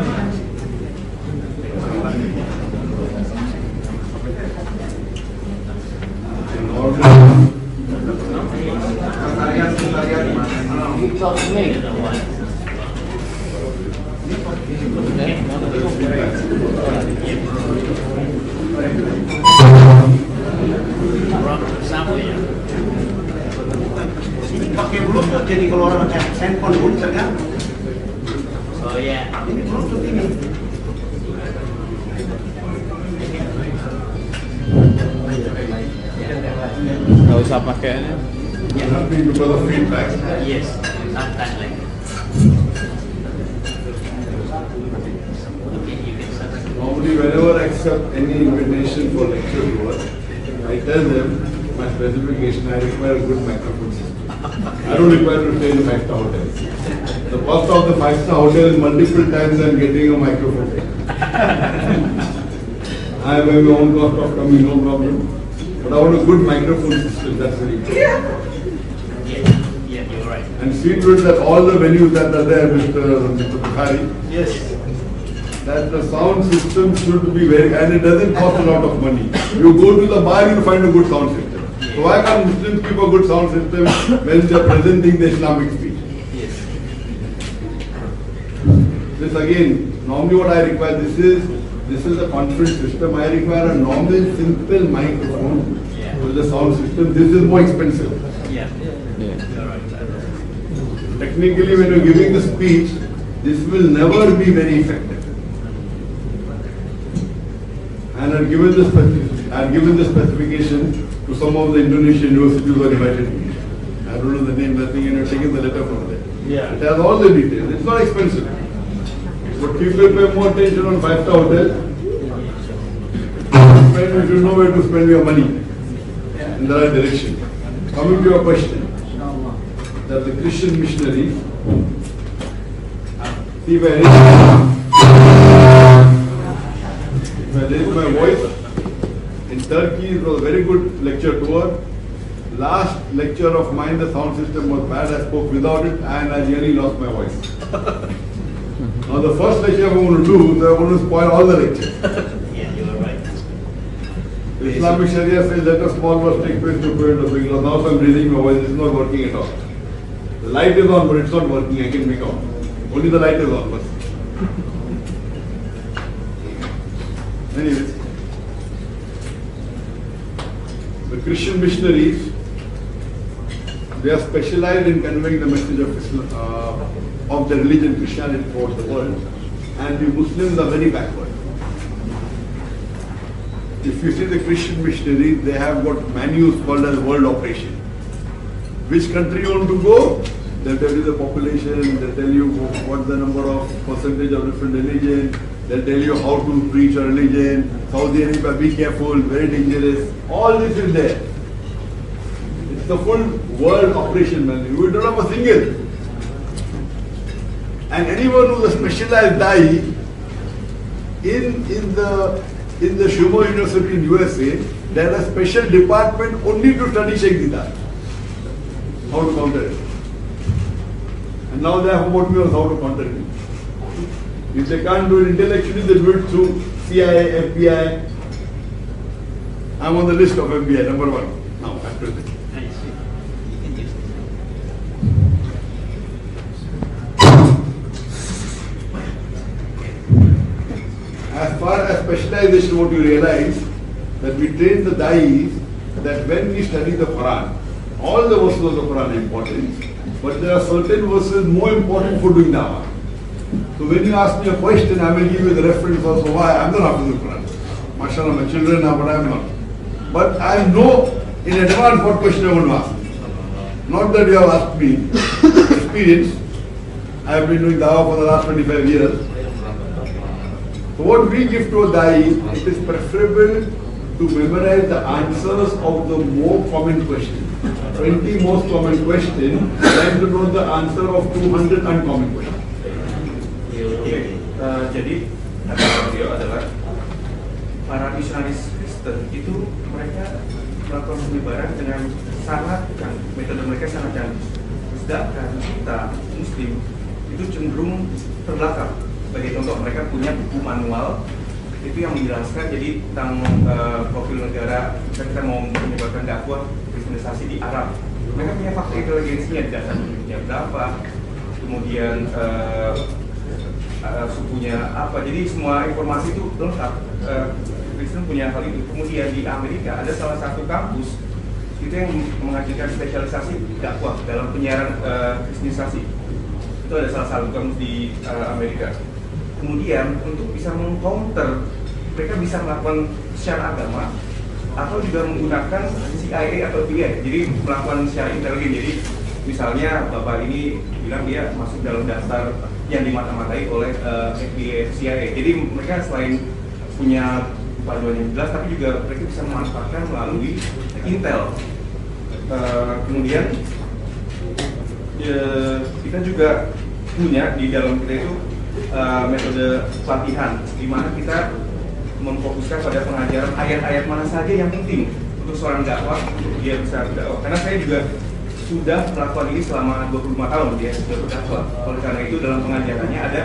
Pakai bluetooth jadi kalau orang pakai handphone pun kan? Oh ya. Ini bluetooth ini. Nggak usah pakai ini. Happy because of feedback. Yes. Sometimes like that. Okay, you can start. Normally, whenever I accept any invitation for lecture tour, I tell them my specification, I require a good microphone system. I don't require to stay in a 5-star hotel. The cost of the 5-star hotel is multiple times than getting a microphone. I have my own cost of coming, no problem. But I want a good microphone system, that's very important. Yeah, you're right. And see to it that all the venues that are there, Mr. Bukhari, Yes. that the sound system should be very, and it doesn't cost a lot of money. You go to the bar, you find a good sound system. So why can't Muslims keep a good sound system when they are presenting the Islamic speech? Yes. This again, normally what I require, this is a conference system. I require a normal, simple microphone with the sound system. This is more expensive. Yeah. Yeah. You're right. Technically, when you're giving the speech, this will never be very effective. And I've given the specification to some of the Indonesian universities who are invited me. I don't know the name, I think you're taking the letter from there. Yeah. It has all the details. It's not expensive. But people pay more attention on 5-star hotel spend, you should know where to spend your money in the right direction. Coming to your question, that the Christian missionaries, see if I raise my voice, in Turkey it was a very good lecture tour. Last lecture of mine, the sound system was bad, I spoke without it and I nearly lost my voice. Now the first lecture I'm going to do, so I'm going to spoil all the lectures. Yeah, you are right. Islamic Sharia says let a small verse take place to prevent a big loss. Now I'm raising my voice, it's not working at all. The light is on but it's not working, I can make out. Only the light is on. But anyways, the Christian missionaries, they are specialized in conveying the message of Islam, of the religion Christianity throughout the world, and we Muslims are very backward. If you see the Christian missionaries, they have got manuals called as world operation. Which country you want to go? They'll tell you the population, they'll tell you what's the number of percentage of different religion, they'll tell you how to preach a religion, Saudi Arabia, be careful, very dangerous. All this is there. It's the full world operation manual. We don't have a single. And anyone who's a specialized dai in the Shumo University in USA, there is a special department only to study Sheikh Zidar. How to counter it. And now they have about me on how to counter it. If they can't do it intellectually, they do it through CIA, FBI. I'm on the list of FBI, number 1. Now, after this. As far as specialization, what you realize, that we train the dais that when we study the Quran, all the verses of the Quran are important, but there are certain verses more important for doing dawah. So when you ask me a question, I will give you the reference also why I'm not after the Quran. MashaAllah, my children are, but I'm not. But I know in advance what question I want to ask. Not that you have asked me. Experience. I have been doing dawah for the last 25 years. So what we give to a dai, it is preferable to memorize the answers of the more common questions. 20 most common questions, than to know the answer of 200 uncommon questions. Jadi beliau adalah para misionaris Kristen itu mereka melakukan penyebaran dengan sangat canggih, metode mereka sangat canggih. Sedangkan kita Muslim itu cenderung terbelakang. Sebagai contoh, mereka punya buku manual itu yang menjelaskan jadi tentang profil negara. Kita mau menyebarkan dakwah kristenisasi di Arab. Mereka punya fakta intelijensinya, data penduduknya berapa, kemudian sukunya apa. Jadi semua informasi itu lengkap. Kristen punya hal itu. Kemudian di Amerika ada salah satu kampus itu yang mengajarkan spesialisasi dakwah dalam penyiaran kristenisasi. Itu ada salah satu kampus di Amerika. Kemudian untuk bisa mengcounter, mereka bisa melakukan secara agama atau juga menggunakan CIA atau FBI. Jadi melakukan secara intelijen. Jadi misalnya bapak ini bilang dia masuk dalam daftar yang dimata-matai oleh FBI, CIA. Jadi mereka selain punya panduan yang jelas, tapi juga mereka bisa memanfaatkan melalui Intel. Kemudian kita juga punya di dalam kita itu metode pelatihan, di mana kita memfokuskan pada pengajaran ayat-ayat mana saja yang penting untuk seorang dakwah, untuk dia bisa berdakwah. Karena saya juga sudah melakukan ini selama 25 tahun dia sudah berdakwah. Oleh karena itu dalam pengajarannya ada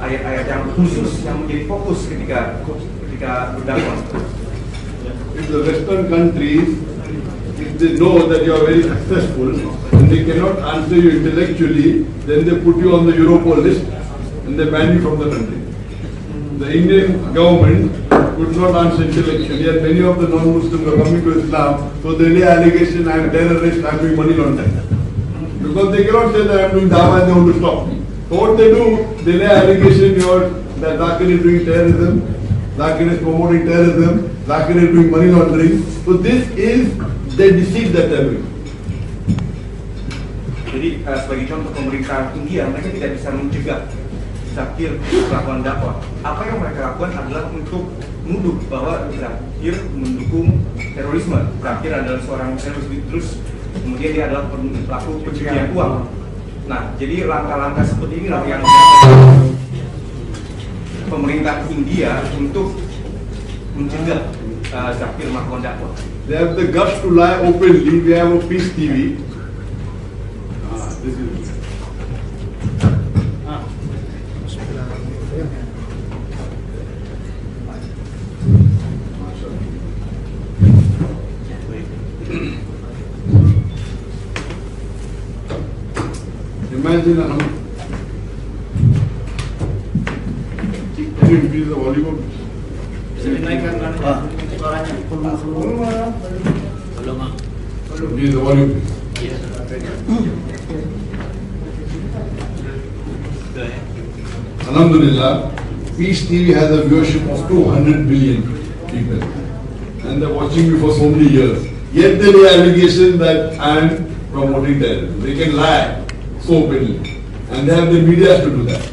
ayat-ayat yang khusus yang menjadi fokus ketika berdakwah. In the Western countries, if they know that you are very successful and they cannot answer you intellectually, then they put you on the Europol list and they ban you from the country. The Indian government could not answer intellectually, and many of the non-Muslims are coming to Islam, so they lay allegation, I am terrorist, I am doing money laundering. Because they cannot say that I am doing dawah and they want to stop me. So what they do, they lay allegation that Zakir is doing terrorism, Zakir is promoting terrorism, Zakir is doing money laundering. So this is, they deceive that terrorist. Jadi sebagai contoh pemerintah India, mereka tidak bisa mencegah Zakir melakukan dakwah. Apa yang mereka lakukan adalah untuk menuduh bahwa Zakir mendukung terorisme. Zakir adalah seorang teroris, terus kemudian dia adalah pelaku pencucian uang. Nah, jadi langkah-langkah seperti inilah yang pemerintah India untuk mencegah Zakir melakukan dakwah. They have the guts to lie openly. They have a Peace TV. This is imagine can you increase the volume? Increase the volume. Alhamdulillah, Peace TV has a viewership of 200 billion people, and they're watching me for so many years. Yet they lay allegation that I am promoting terrorism. They can lie so openly, and they have the media to do that.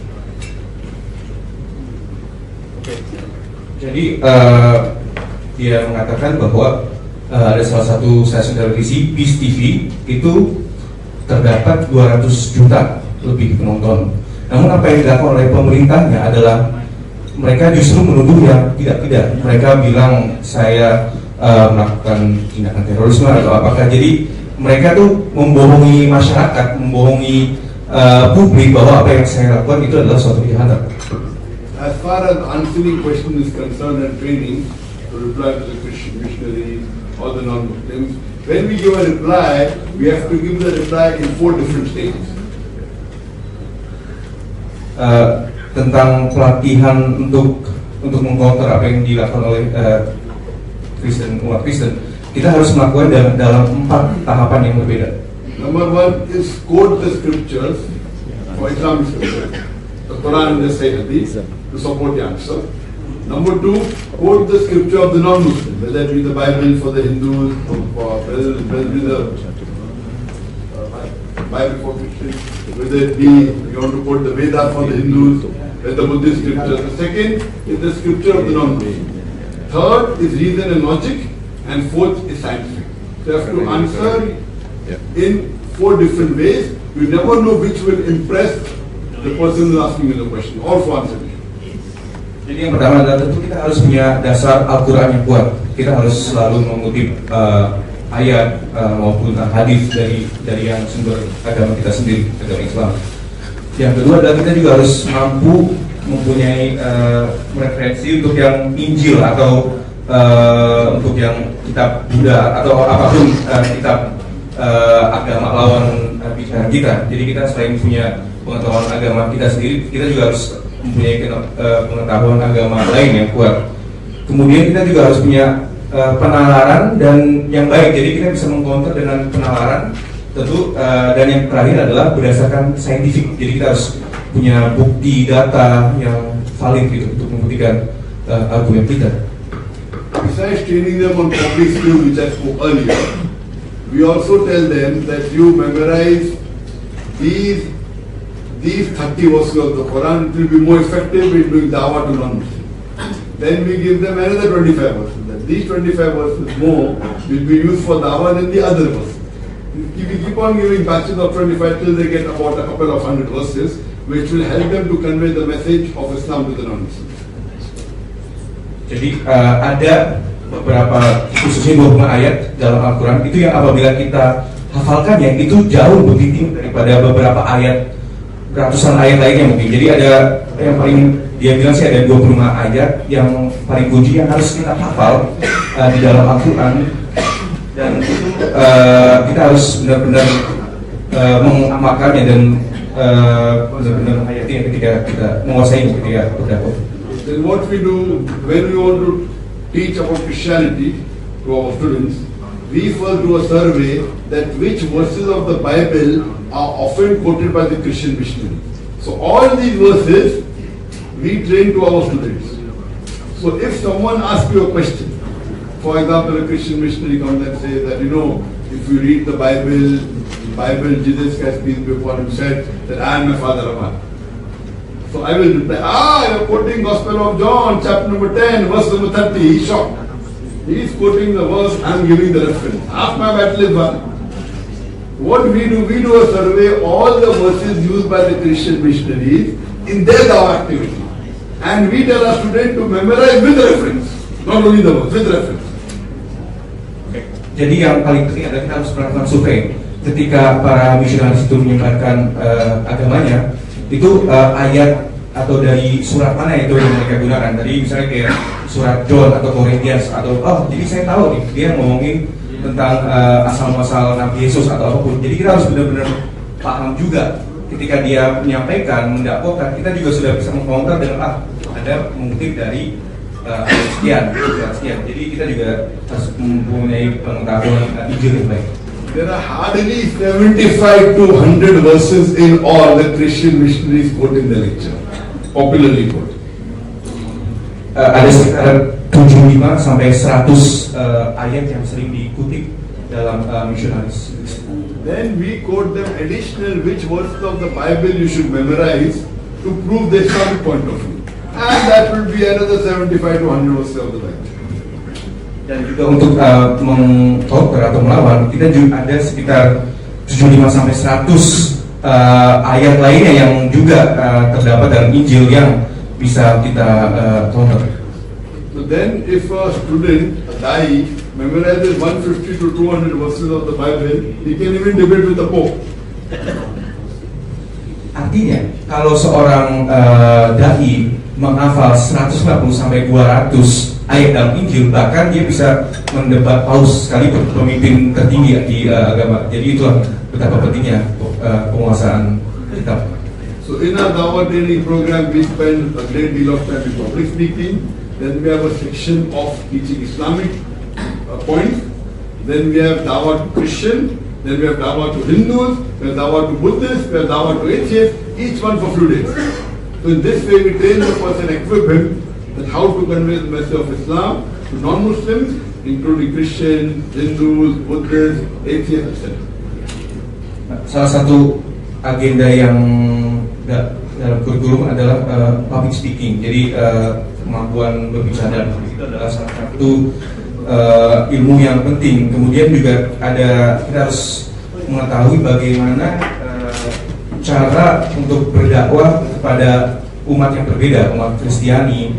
Jadi dia mengatakan bahwa ada salah satu stasiun televisi Peace TV itu terdapat 200 juta lebih penonton. Namun apa yang dilakukan oleh pemerintahnya adalah mereka justru menuduh yang tidak. Mereka bilang saya melakukan tindakan terorisme atau apakah. Jadi mereka tuh membohongi masyarakat, membohongi publik bahwa apa yang saya lakukan itu adalah suatu kejahatan. As far as answering question is concerned and training to reply to the Christian missionaries or the non-Muslims, when we give a reply, we have to give the reply in 4 different stages. Tentang pelatihan untuk mengcounter apa yang dilakukan oleh umat Kristen, kita harus melakukan dalam 4 tahapan yang berbeda. Number 1 is quote the scriptures for Islamic scriptures, the Quran and the Hadith, to support the answer. Number 2, quote the scripture of the non-Muslim, whether it be the Bible for the Hindus, or whether it be the Bible for Christians, whether it be you want to quote the Vedas for the Hindus, whether the Buddhist scripture. The second is the scripture of the non-Muslim. Third is reason and logic, and fourth is scientific. So you have to answer in 4 different ways. You never know which will impress the person who is asking you the question. All 4 answers. Jadi yang pertama adalah tentu kita harus punya dasar Al-Quran yang kuat. Kita harus selalu mengutip ayat maupun hadis dari yang sumber agama kita sendiri, agama Islam. Yang kedua adalah kita juga harus mampu mempunyai referensi untuk yang Injil atau untuk yang kitab Buddha atau apapun kitab agama lawan bicara kita. Jadi kita selain punya pengetahuan agama kita sendiri, kita juga harus mempunyai pengetahuan agama lain yang kuat. Kemudian kita juga harus punya penalaran dan yang baik. Jadi kita bisa mengcounter dengan penalaran tentu, dan yang terakhir adalah berdasarkan saintifik. Jadi kita harus punya bukti data yang valid gitu untuk membuktikan argumen kita. Besides training them on public skills which I spoke earlier, we also tell them that you memorize these 30 verses of the Quran. It will be more effective in doing dawah to non-Muslims. Then we give them another 25 verses. That these 25 verses more will be used for dawah than the other verses. If we keep on giving batches of 25 till they get about a couple of 100 verses, which will help them to convey the message of Islam to the non-Muslims. Jadi ada beberapa khususnya 20 ayat dalam Al-Quran itu yang apabila kita hafalkannya itu jauh lebih tinggi daripada beberapa ayat, ratusan ayat lainnya mungkin. Jadi ada yang paling dia bilang sih ada 25 ayat yang paling kunci yang harus kita hafal di dalam Al-Quran, dan itu kita harus benar-benar mengamalkannya dan benar-benar menghayatinya ketika kita menguasai ketika berdakwah. Then what we do when we want to teach about Christianity to our students, we first do a survey that which verses of the Bible are often quoted by the Christian missionaries. So all these verses we train to our students. So if someone asks you a question, for example, a Christian missionary comes and says that, if you read the Bible, Jesus Christ, peace be upon him, said that I am my Father Rahman. So I will reply, you're quoting Gospel of John, chapter number 10, verse number 30. He's shocked. He's quoting the verse, I'm giving the reference. Half my battle is won. What we do a survey, all the verses used by the Christian missionaries in their dawah activity. And we tell our students to memorize with reference. Not only the verse, with reference. Jadi yang paling penting adalah kita harus melakukan survei. Ketika para misionaris itu menyebarkan agamanya, itu ayat atau dari surat mana itu yang mereka gunakan. Tadi misalnya kayak surat John atau Korintians atau jadi saya tahu nih dia ngomongin tentang asal-muasal Nabi Yesus atau apapun. Jadi kita harus benar-benar paham juga ketika dia menyampaikan, mendakwakan, kita juga sudah bisa mengcounter dengan ada mengutip dari sekian. Jadi kita juga harus mempunyai pengetahuan Injil yang baik. There are hardly 75 to 100 verses in all the Christian missionaries quote in the lecture, popularly quote. Ada sekitar 75 sampai 100 ayat yang sering dikutip dalam missionaries. Then we quote them additional which verses of the Bible you should memorize to prove the Islamic point of view. And that will be another 75 to 100 verses of the Bible. Dan juga untuk mengcounter atau melawan, kita juga ada sekitar 75 sampai 100 ayat lainnya yang juga terdapat dalam Injil yang bisa kita counter. So then if a student, a dai, memorizes 150 to 200 verses of the Bible, he can even debate with the Pope. Artinya, kalau seorang dai menghafal 150 sampai 200 ayat dalam Injil, bahkan dia bisa mendebat paus sekalipun, pemimpin tertinggi di agama. Jadi itulah betapa pentingnya penguasaan kitab. So in our Dawah training program, we spend a great deal of time in public speaking. Then we have a section of teaching Islamic points. Then we have Dawah to Christian. Then we have Dawah to Hindus. We have Dawah to Buddhists. We have Dawah to atheists. Each one for a few days. So in this way, we train the person, equip him that how to convey the message of Islam to non-Muslims, including Christians, Hindus, Buddhists, atheists, etc. Salah satu agenda yang dalam kurikulum adalah public speaking. Jadi kemampuan berbicara itu adalah salah satu ilmu yang penting. Kemudian juga kita harus mengetahui bagaimana cara untuk berdakwah kepada umat yang berbeda, umat Kristiani,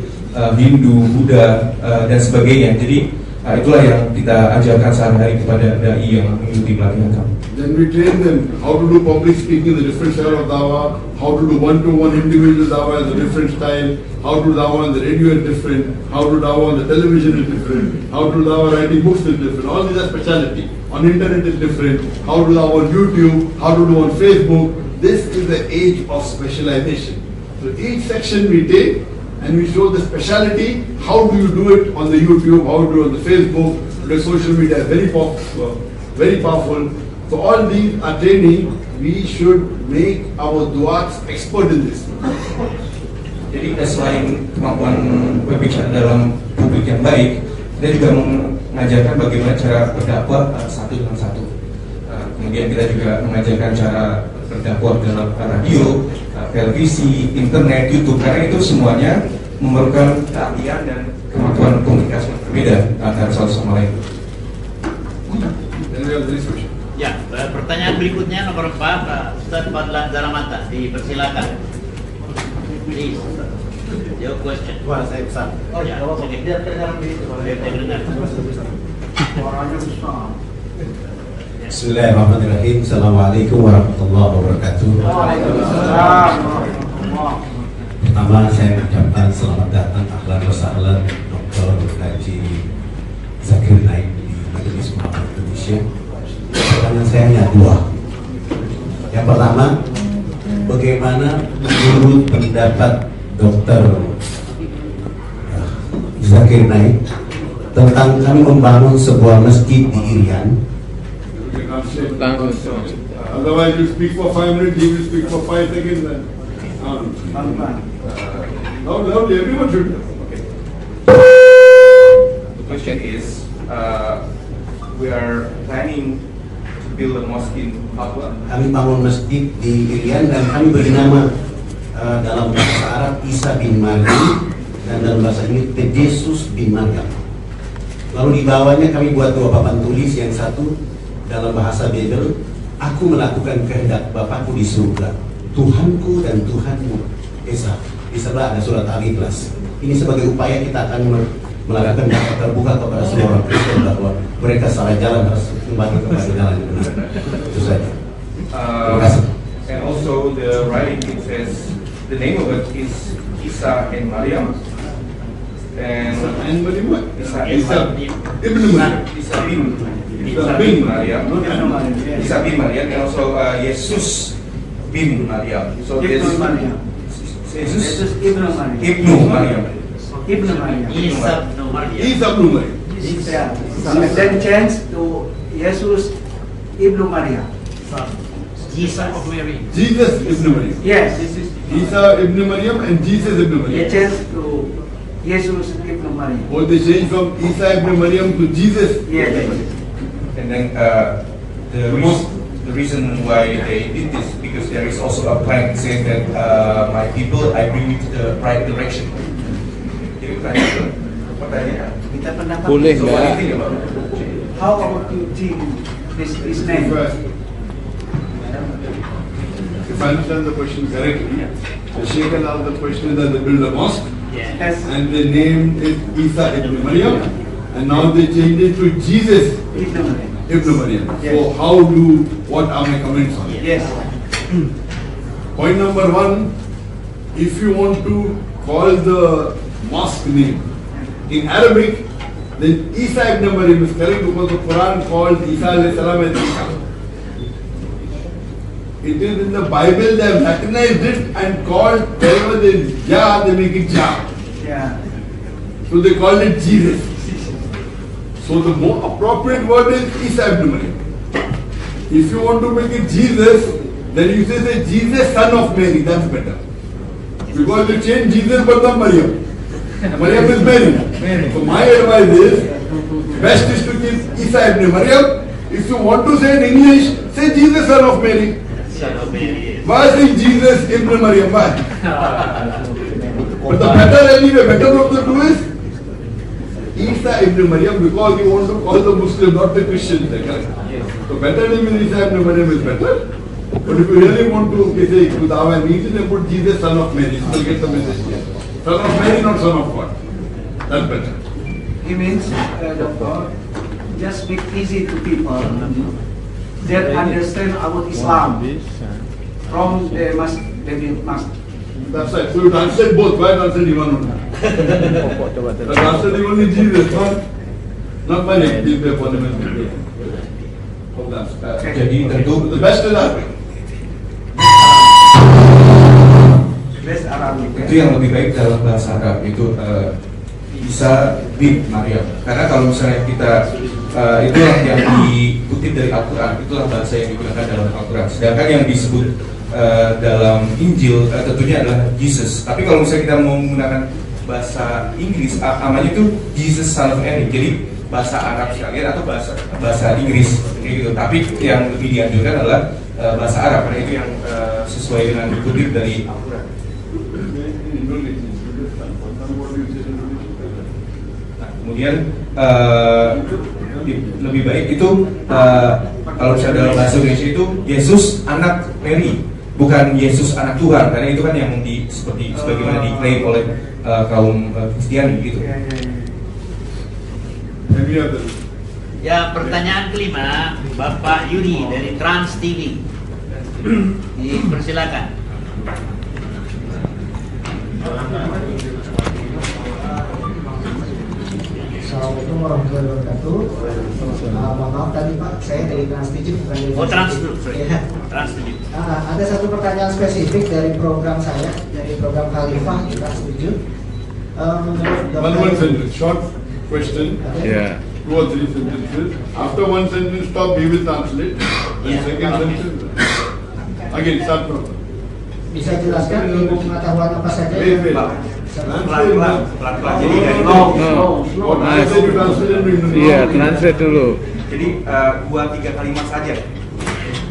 Hindu, Buddha, dan sebagainya. Jadi itulah yang kita ajarkan sehari-hari kepada dai yang mengikuti pelatihan kami. Then we train them how to do public speaking, the different style of dawah, how to do one-to-one individual dawah is a different style, how to do dawah on the radio is different, how to do dawah on the television is different, how to do dawah writing books is different. All these are speciality. On internet is different, how to do dawah on YouTube, how to do on Facebook. This is the age of specialization. So each section we take and we show the speciality. How do you do it on the YouTube? How do you do it on the Facebook? The social media is very powerful. So all these are training. We should make our duats expert in this. Jadi selain kemampuan berbicara dalam publik yang baik, kita juga mengajarkan bagaimana cara berdakwah satu dengan satu. Kemudian kita juga mengajarkan cara berdakwah dalam radio, televisi, internet, YouTube, karena itu semuanya memerlukan keahlian dan kemampuan komunikasi yang berbeda antara satu sama lain. Ya, pertanyaan berikutnya nomor 4, Ustaz Fadlan Zaramata, dipersilakan. Please, your question. Wah, saya pesan. Ya, oke. Biar terdengar begitu. Biar terdengar. Bismillahirrahmanirrahim. Assalamualaikum warahmatullahi wabarakatuh. Pertama saya mengucapkan selamat datang, ahlan wa sahlan Dr. Haji Zakir Naik di Majelis Ulama Indonesia. Pertanyaan saya hanya dua. Yang pertama, bagaimana menurut pendapat Dr. Zakir Naik tentang kami membangun sebuah masjid di Irian? Otherwise you speak for 5 minutes, he will speak for 5 seconds. Loudly, everyone should. Okay. The question is, we are planning to build a mosque in Papua. Kami bangun masjid di Irian dan kami beri nama dalam bahasa Arab Isa bin Maryam dan dalam bahasa Inggris Yesus bin Maryam. Lalu di bawahnya kami buat dua papan tulis, yang satu dalam bahasa Bible, aku melakukan kehendak Bapakku di surga, Tuhanku dan Tuhanmu Esa. Di sebelah ada surat Al-Ikhlas. Ini sebagai upaya kita akan melakukan dakwah terbuka kepada semua orang Kristen bahwa mereka salah jalan, harus kembali kepada jalan yang benar. Itu saja. Terima kasih. And also the writing it says the name of it is Isa and Maryam. And Isa bin Maryam. Isa bin Maryam and also Jesus bin Maryam. So Jesus Ibnu Maryam. Isa bin Maryam. And then change to Jesus Ibnu Maryam. Jesus of Mary. Jesus Ibn Maryam. Yes. Isa Ibn Maryam and Jesus Ibn They Maryam. change to Jesus Ibnu Maryam. Or they change from Isa Ibn Maryam to Jesus. Yes. And then the reason why they did this because there is also a plank saying that my people I bring you to the right direction. Jadi pertanyaan. Kita pendapat. Boleh So what do you nggak? think about it? How about you change his name? If I understand the question correctly, the Sheikh and all the question is that they build a mosque Yes. and they named it Isa Ibn Maryam and now they changed it to Jesus Ibnu Maryam. Ibn Maryam. Yes. So what are my comments on it? Yes. Point number one, if you want to call the mosque name in Arabic, then Isa Ibn Maryam is correct because the Quran called Isa alayhi salam as Isa. It is in the Bible they have recognized it and called wherever there is Ja, they make it Ja. Yeah. So they call it Jesus. So the more appropriate word is Isa Ibn Maryam. If you want to make it Jesus, then you say Jesus son of Mary, that's better. Because you change Jesus but not Maryam. Maryam is Mary. So my advice is, best is to keep Isa Ibn Maryam. If you want to say in English, say Jesus son of Mary. Why say Jesus Ibn Maryam? Why? But the better of the two is Isa Ibn Maryam because you want to call the Muslim, not the Christian. So better name is Isa Ibn Maryam is better. But if you really want to say Kudawa means, then put Jesus son of Mary. You will get the message here. Son of Mary, not son of God. That's better. He means, Doctor, just make easy to people that understand about Islam. From the must. That's right. So you translate both. Why translate even one? Translate only Jesus, not my name. This way for the message. Jadi tentu The best is Arabic. Best Arabic. itu yang lebih baik dalam bahasa Arab itu Isa bin Maryam. Karena kalau misalnya kita itulah yang dikutip dari Al-Quran, itulah bahasa yang digunakan dalam Al-Quran. Sedangkan yang disebut dalam Injil tentunya adalah Jesus. Tapi kalau misalnya kita mau menggunakan bahasa Inggris, namanya itu Jesus son of Mary. Jadi bahasa Arab sekalian atau bahasa Inggris kayak gitu. Tapi yang lebih dianjurkan adalah bahasa Arab, karena itu yang sesuai dengan dikutip dari Al-Quran. Nah, kemudian lebih baik itu kalau misalnya dalam bahasa Indonesia itu Yesus anak Mary, bukan Yesus anak Tuhan, karena itu kan yang seperti sebagaimana diklaim oleh kaum Kristiani gitu. Ya, pertanyaan kelima, Bapak Yudi dari Trans TV. Dipersilakan. Assalamualaikum warahmatullahi wabarakatuh. Maaf tadi Pak, saya dari Trans TV bukan dari. Oh, Trans TV. Ya. Trans TV. Ada satu pertanyaan spesifik dari program saya, dari program Khalifah di Trans 7. One sentence, short question. Yeah. 2 or 3 sentences. After one sentence stop, we will translate. And second sentence. Again, start from. Bisa jelaskan ilmu pengetahuan apa saja Wait. Pelan-pelan. Jadi dari What I said you translate into English. Iya, translate dulu. Jadi 2-3 kalimat saja.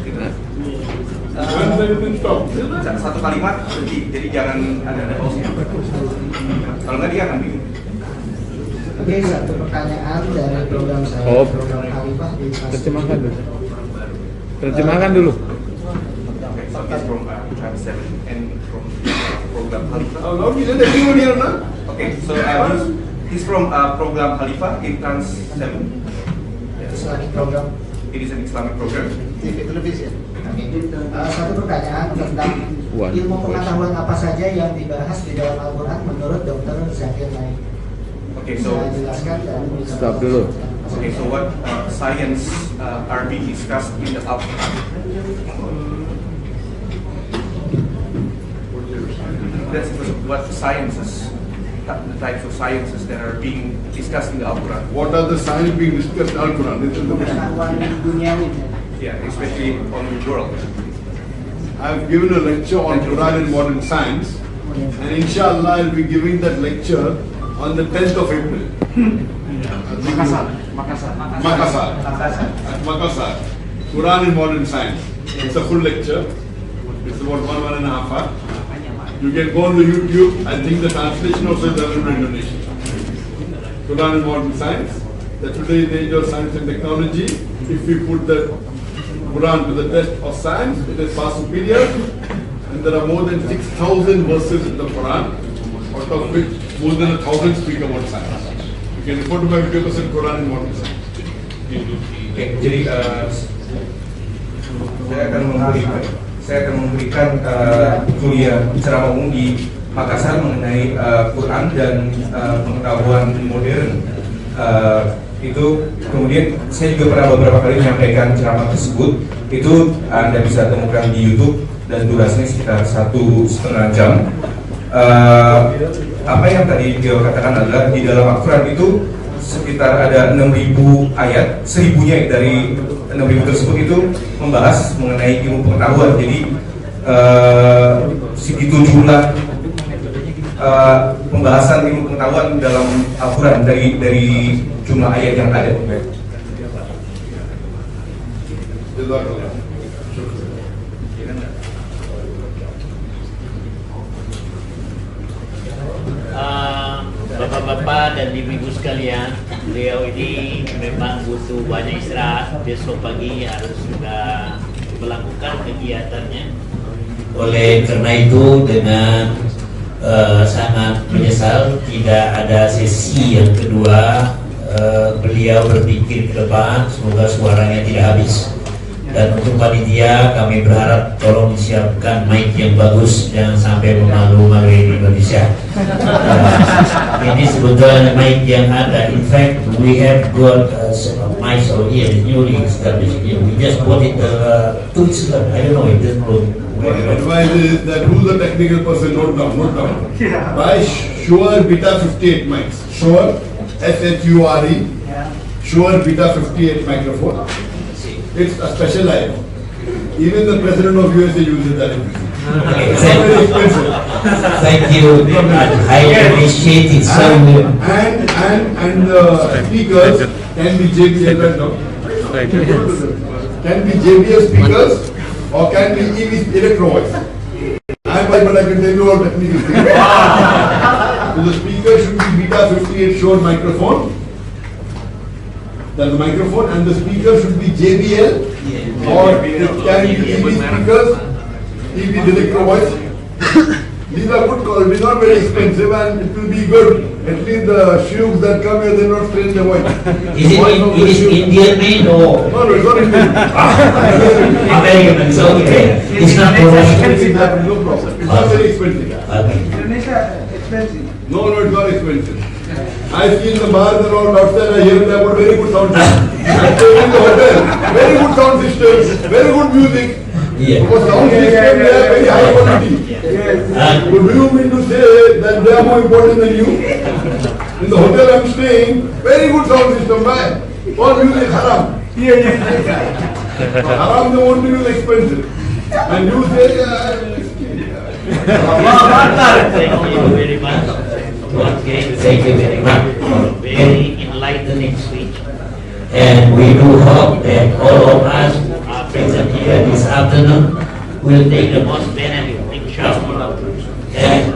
Gitu. Satu kalimat berhenti, jadi jangan ada pause-nya. Kalau nggak dia akan bingung. Oke, satu pertanyaan dari program saya, Oh. program Khalifah di Terjemahkan dulu. Terjemahkan dulu. Okay, so he's from Trans 7 and from program Khalifah. Okay, so he's from program Khalifah in Trans 7. Islamic program It is an Islamic program. TV televisi. Satu pertanyaan tentang ilmu pengetahuan apa saja yang dibahas di dalam Al-Quran menurut Dr. Zakir Naik. Okay, so Bisa jelaskan dan Stop dulu. okay, so what science are being discussed in the Al-Quran? That's what sciences, the types of sciences that are being discussed in the Al-Quran. What are the science being discussed in Al-Quran? This is the question. pengetahuan duniawi. Yeah, especially on the world. I've given a lecture on Quran and modern science, and inshallah I'll be giving that lecture on the 10th of April. Makassar. At Makassar. Quran and modern science. It's a full lecture. It's about 1.5 hours. You can go on the YouTube. I think the translation also is available in Indonesian. Quran and modern science. That today in the age of science and technology, if we put the Quran to the test of science, it is far superior. And there are more than 6,000 verses in the Quran, out of which more than 1,000 speak about science. You can refer to my videos on Quran and modern science. Okay, jadi saya akan memberikan kuliah ceramah umum di Makassar mengenai Quran dan pengetahuan modern. Itu kemudian saya juga pernah beberapa kali menyampaikan ceramah tersebut. Itu Anda bisa temukan di YouTube dan durasinya sekitar 1,5 jam. Apa yang tadi dia katakan adalah di dalam Al-Quran itu sekitar ada 6.000 ayat, 1.000-nya dari 6.000 tersebut itu membahas mengenai ilmu pengetahuan. Jadi segitu jumlah pembahasan ilmu pengetahuan dalam Al-Quran dari jumlah ayat yang ada. Bapak-bapak dan ibu-ibu sekalian, beliau ini memang butuh banyak istirahat. Besok pagi harus sudah melakukan kegiatannya. Oleh karena itu dengan sangat menyesal tidak ada sesi yang kedua. Beliau berpikir ke depan, semoga suaranya tidak habis. Dan untuk panitia kami berharap tolong disiapkan mic yang bagus, jangan sampai memalu-maluin di Indonesia. Ini sebetulnya mic yang ada. In fact, we have got mics over here, newly established. We just bought it 2 weeks ago. I don't know, it doesn't look. My advice is that who's the technical person, note down. Buy Shure Beta 58 mics. Shure, SHURE, Shure Beta 58 microphone. It's a specialized. Even the president of USA uses that. It's very expensive. Thank you. I appreciate it so much. And the speakers can be JBL right now. Can be JBL speakers or can be EV electro voice. But I can tell you all technical things. So the speaker should be Beta 58 Shure microphone. Then the microphone and the speaker should be JBL or it can be EV speakers, EV electro voice. These are good calls, it's not very expensive and it will be good. At least the shoes that come here, they not strain their voice. Is it Indian made or? No, it's not Indian. American, it's okay. It's not professional. No problem. It's not very expensive. Indonesia expensive. No, it's not expensive. I see in the bars and all outside, I hear about very good sound system. I stay in the hotel, very good sound system, very good music. Yeah. Because sound system, they are very high quality. But do you mean to say that they are more important than you? In the hotel I'm staying, very good sound system, man. All music haram. Haram they want to use expensive. And you say, Thank you very much. Okay, thank you very much for a very enlightening speech. And we do hope that all of us who are present here this afternoon will take the most benefit, inshallah. And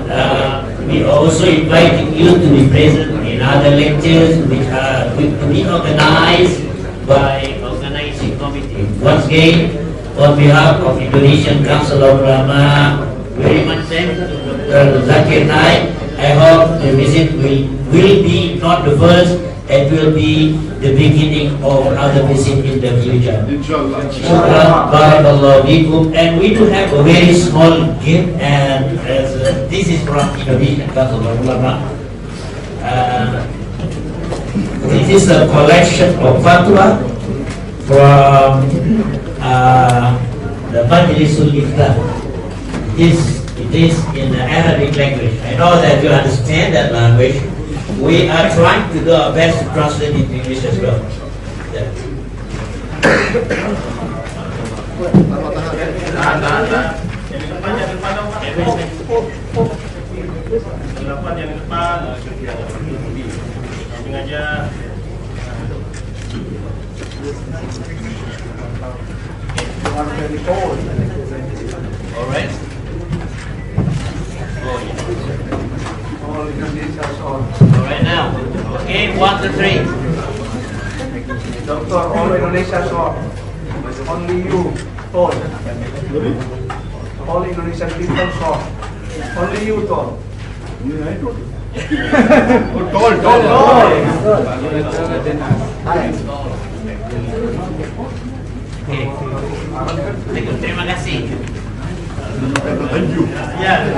we also inviting you to be present in other lectures which are to be organized by organizing committee. Once again, on behalf of Indonesian Council of Ulama, very much thanks to Dr. Zakir Naik. I hope the visit will be not the first, it will be the beginning of other visits in the future. Inshallah. Barakallahu fikum. And we do have a very small gift, and this is from Indonesian Council of Ulama. This is a collection of fatwa from the Majlisul Ifta. It is in the Arabic language. I know that you understand that language. We are trying to do our best to translate it in English as well. Yeah. All right. All right now. Okay, 1, 2, 3. Doctor, all Indonesia short. Only you tall. All Indonesian people short. Only you tall. Tall. Okay. Terima kasih. Thank you. Yeah.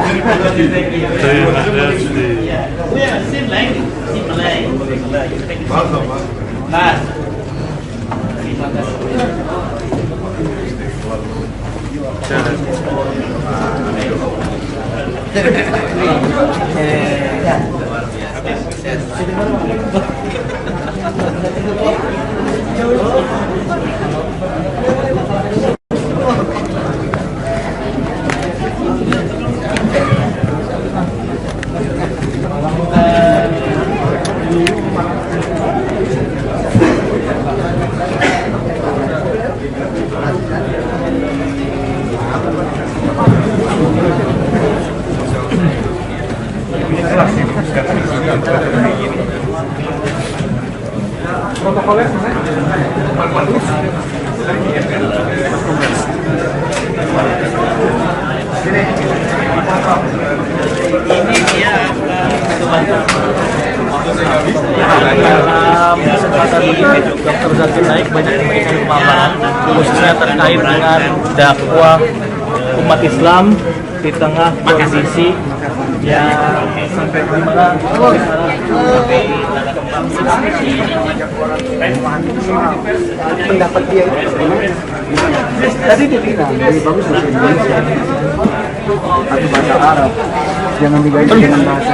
Yeah. We are same language. Same Malay. Mas. Terima Dr. Zakir Naik banyak memberikan pemaparan khususnya terkait dengan dakwah umat Islam di tengah kondisi yang sampai di mana pendapat dia tadi dia bilang lebih bagus bahasa Indonesia atau bahasa Arab, jangan diganti dengan bahasa